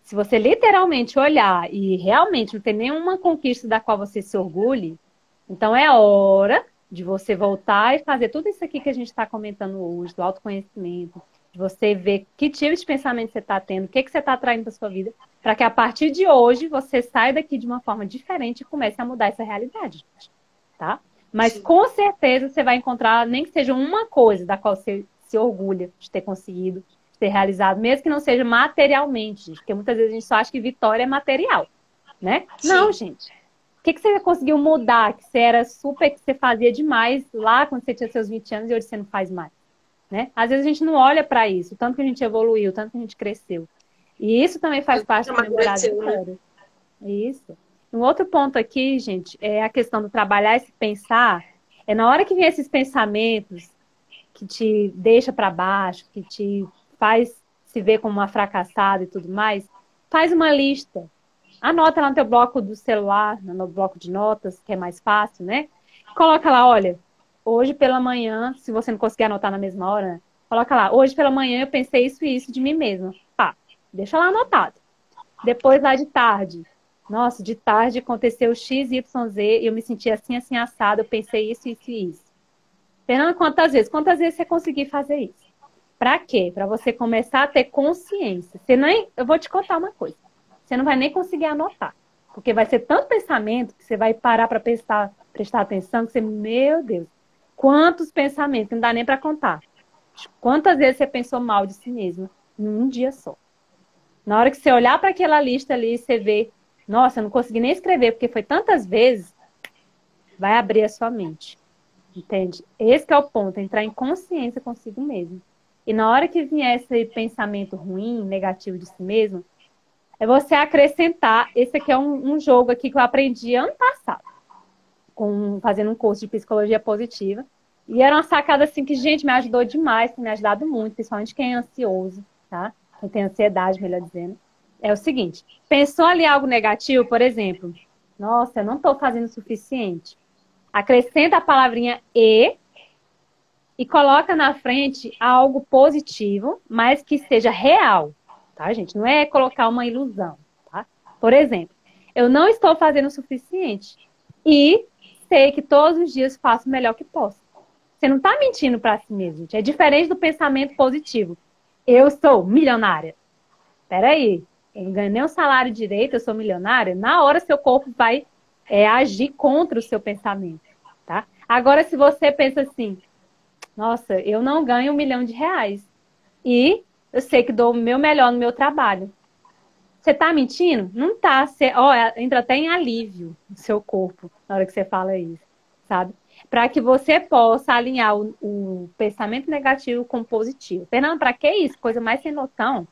se você literalmente olhar e realmente não ter nenhuma conquista da qual você se orgulhe, então é hora de você voltar e fazer tudo isso aqui que a gente está comentando hoje, do autoconhecimento, de você ver que tipo de pensamento você está tendo, o que que você está atraindo para sua vida, para que a partir de hoje você saia daqui de uma forma diferente e comece a mudar essa realidade, gente, tá? Mas Sim. com certeza você vai encontrar, nem que seja uma coisa da qual você se orgulha de ter conseguido, de ter realizado, mesmo que não seja materialmente, gente, porque muitas vezes a gente só acha que vitória é material, né? Não, Sim. gente. O que que você conseguiu mudar? Que você era super, que você fazia demais lá quando você tinha seus 20 anos e hoje você não faz mais, né? Às vezes a gente não olha para isso, o tanto que a gente evoluiu, o tanto que a gente cresceu. E isso também faz parte de comemorar as Amadureceu, né? vitórias. Isso. Um outro ponto aqui, gente, é a questão do trabalhar esse pensar. É na hora que vem esses pensamentos que te deixa para baixo, que te faz se ver como uma fracassada e tudo mais, faz uma lista. Anota lá no teu bloco do celular, no bloco de notas, que é mais fácil, né? Coloca lá, olha, hoje pela manhã, se você não conseguir anotar na mesma hora, né? Coloca lá, hoje pela manhã eu pensei isso e isso de mim mesma. Pá, deixa lá anotado. Depois lá de tarde, nossa, de tarde aconteceu X, Y, Z, e eu me senti assim, assim, assado, eu pensei isso, isso e isso. Fernanda, quantas vezes? Quantas vezes você conseguir fazer isso? Pra quê? Pra você começar a ter consciência. Você nem... Eu vou te contar uma coisa. Você não vai nem conseguir anotar. Porque vai ser tanto pensamento que você vai parar para prestar atenção que você, meu Deus, quantos pensamentos, não dá nem para contar. Quantas vezes você pensou mal de si mesma num dia só. Na hora que você olhar para aquela lista ali, você vê, nossa, eu não consegui nem escrever, porque foi tantas vezes, vai abrir a sua mente. Entende? Esse que é o ponto, entrar em consciência consigo mesmo. E na hora que vier esse pensamento ruim, negativo de si mesmo, é você acrescentar. Esse aqui é um jogo aqui que eu aprendi ano passado, fazendo um curso de psicologia positiva. E era uma sacada assim que, gente, me ajudou demais, tem me ajudado muito, principalmente quem é ansioso, tá? Quem tem ansiedade, melhor dizendo. É o seguinte, pensou ali algo negativo, por exemplo, nossa, eu não estou fazendo o suficiente. Acrescenta a palavrinha e coloca na frente algo positivo, mas que seja real, tá, gente? Não é colocar uma ilusão, tá? Por exemplo, eu não estou fazendo o suficiente e sei que todos os dias faço o melhor que posso. você não está mentindo para si mesmo, gente. É diferente do pensamento positivo. Eu sou milionária. Peraí, eu não ganho nem um salário direito, eu sou milionária. Na hora, seu corpo vai agir contra o seu pensamento, tá? Agora, se você pensa assim, nossa, eu não ganho R$ 1 milhão e eu sei que dou o meu melhor no meu trabalho. Você tá mentindo? Não tá. Entra até em alívio no seu corpo na hora que você fala isso, sabe? Para que você possa alinhar o pensamento negativo com o positivo. Fernando, para que isso? Coisa mais sem noção.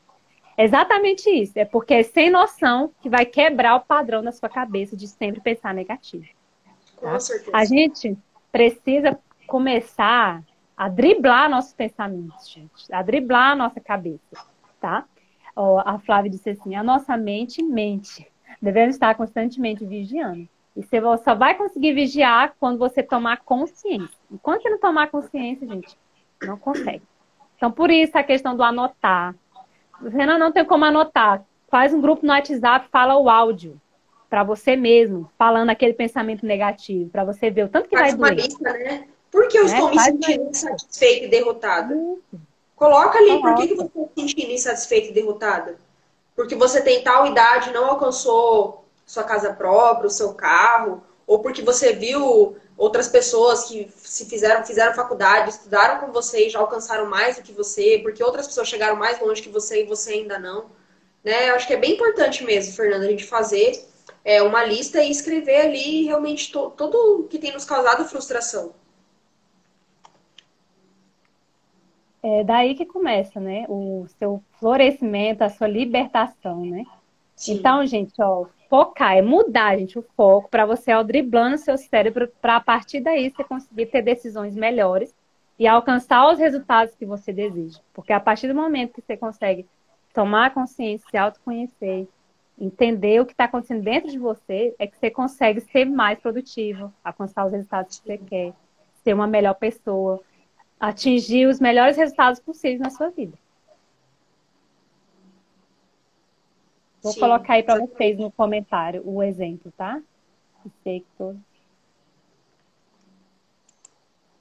É exatamente isso. É porque é sem noção que vai quebrar o padrão na sua cabeça de sempre pensar negativo. Com Tá? certeza. A gente precisa começar a driblar nossos pensamentos, gente. A driblar a nossa cabeça, tá? A Flávia disse assim, a nossa mente mente. Devemos estar constantemente vigiando. E você só vai conseguir vigiar quando você tomar consciência. Enquanto você não tomar consciência, gente, não consegue. Então, por isso a questão do anotar. Você não tem como anotar. Faz um grupo no WhatsApp, fala o áudio para você mesmo, falando aquele pensamento negativo, para você ver o tanto que Faz vai uma doer. lista, né? Por que eu estou me Faz sentindo insatisfeita e derrotada? Coloca ali, por que você está se sentindo insatisfeita e derrotada? Porque você tem tal idade e não alcançou sua casa própria, o seu carro, ou porque você viu outras pessoas que fizeram faculdade, estudaram com você e já alcançaram mais do que você, porque outras pessoas chegaram mais longe que você e você ainda não. Né? Eu acho que é bem importante mesmo, Fernanda, a gente fazer uma lista e escrever ali realmente tudo o que tem nos causado frustração. É daí que começa, né? O seu florescimento, a sua libertação, né? Sim. Então, gente, focar, é mudar, gente, o foco para você driblando o seu cérebro para a partir daí você conseguir ter decisões melhores e alcançar os resultados que você deseja. Porque a partir do momento que você consegue tomar consciência, se autoconhecer, entender o que está acontecendo dentro de você, é que você consegue ser mais produtivo, alcançar os resultados que você quer, ser uma melhor pessoa, atingir os melhores resultados possíveis na sua vida. Vou Sim, colocar aí para exatamente. vocês no comentário o exemplo, tá? Sei que tô...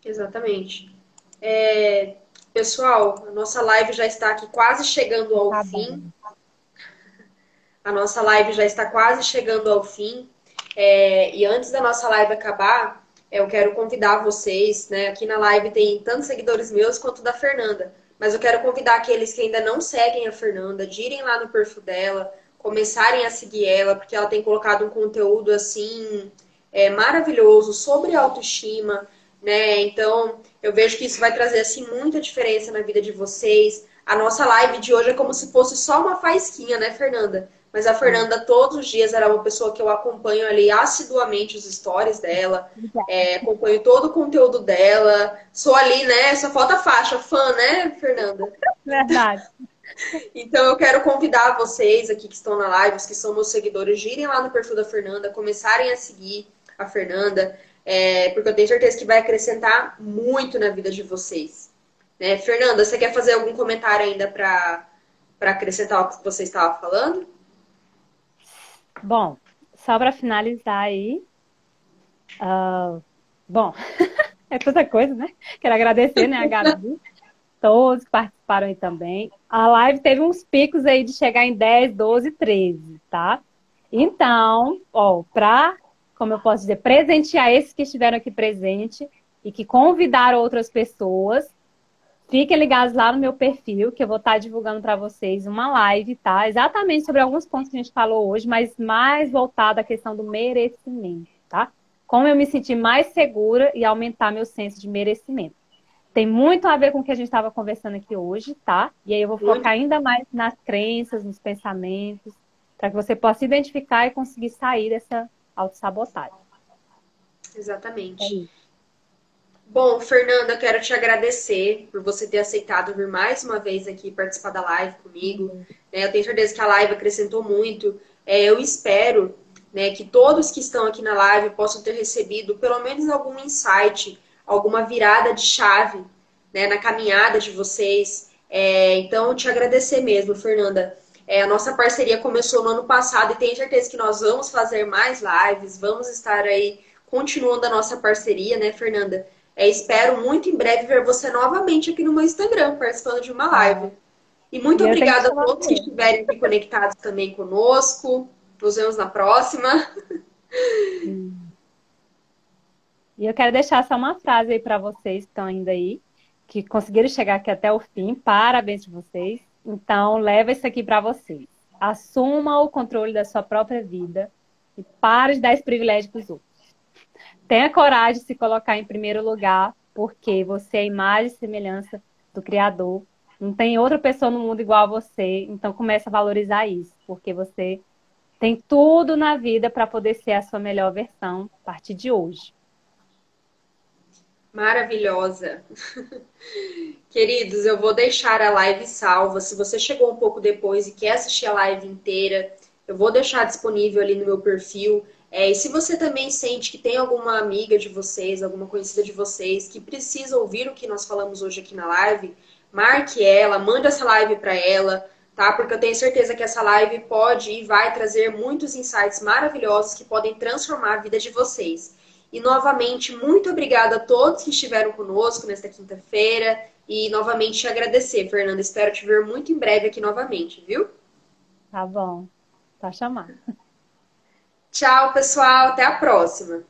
Exatamente. Pessoal, a nossa live já está aqui quase chegando ao Tá fim. bom. A nossa live já está quase chegando ao fim. E antes da nossa live acabar, eu quero convidar vocês, né? Aqui na live tem tanto seguidores meus quanto da Fernanda. Mas eu quero convidar aqueles que ainda não seguem a Fernanda, de irem lá no perfil dela, começarem a seguir ela, porque ela tem colocado um conteúdo assim maravilhoso sobre autoestima, né? Então, eu vejo que isso vai trazer assim muita diferença na vida de vocês. A nossa live de hoje é como se fosse só uma faísquinha, né, Fernanda? Mas a Fernanda, todos os dias, era uma pessoa que eu acompanho ali assiduamente os stories dela, acompanho todo o conteúdo dela, sou ali, né? Só falta faixa, fã, né, Fernanda? Verdade. Então eu quero convidar vocês aqui que estão na live, os que são meus seguidores, de irem lá no perfil da Fernanda, começarem a seguir a Fernanda, porque eu tenho certeza que vai acrescentar muito na vida de vocês. Né? Fernanda, você quer fazer algum comentário ainda para acrescentar o que você estava falando? Bom, só para finalizar aí. Bom, é tanta coisa, né? Quero agradecer, né, a Gabi, todos que participaram aí também. A live teve uns picos aí de chegar em 10, 12, 13, tá? Então, como eu posso dizer, presentear esses que estiveram aqui presente e que convidaram outras pessoas, fiquem ligados lá no meu perfil, que eu vou estar divulgando para vocês uma live, tá? Exatamente sobre alguns pontos que a gente falou hoje, mas mais voltado à questão do merecimento, tá? Como eu me sentir mais segura e aumentar meu senso de merecimento. Tem muito a ver com o que a gente estava conversando aqui hoje, tá? E aí eu vou focar ainda mais nas crenças, nos pensamentos, para que você possa identificar e conseguir sair dessa autossabotagem. Exatamente. É isso. Bom, Fernanda, eu quero te agradecer por você ter aceitado vir mais uma vez aqui participar da live comigo. Eu tenho certeza que a live acrescentou muito. Eu espero, né, que todos que estão aqui na live possam ter recebido pelo menos algum insight, alguma virada de chave, né, na caminhada de vocês. Então, te agradecer mesmo, Fernanda. A nossa parceria começou no ano passado e tenho certeza que nós vamos fazer mais lives, vamos estar aí continuando a nossa parceria, né, Fernanda? Espero muito em breve ver você novamente aqui no meu Instagram, participando de uma live. E muito E eu tenho que obrigada a chamar todos que você. estiverem aqui conectados também conosco. Nos vemos na próxima. E eu quero deixar só uma frase aí para vocês que estão ainda aí, que conseguiram chegar aqui até o fim. Parabéns para vocês. Então, leva isso aqui para vocês. Assuma o controle da sua própria vida e pare de dar esse privilégio para os outros. Tenha coragem de se colocar em primeiro lugar, porque você é a imagem e semelhança do Criador. Não tem outra pessoa no mundo igual a você. Então, comece a valorizar isso, porque você tem tudo na vida para poder ser a sua melhor versão a partir de hoje. Maravilhosa. Queridos, eu vou deixar a live salva. Se você chegou um pouco depois e quer assistir a live inteira, eu vou deixar disponível ali no meu perfil. E se você também sente que tem alguma amiga de vocês, alguma conhecida de vocês que precisa ouvir o que nós falamos hoje aqui na live, marque ela, mande essa live para ela, tá? Porque eu tenho certeza que essa live pode e vai trazer muitos insights maravilhosos que podem transformar a vida de vocês. E novamente, muito obrigada a todos que estiveram conosco nesta quinta-feira. E novamente agradecer, Fernanda. Espero te ver muito em breve aqui novamente, viu? Tá bom. Tá chamar. Tchau, pessoal. Até a próxima.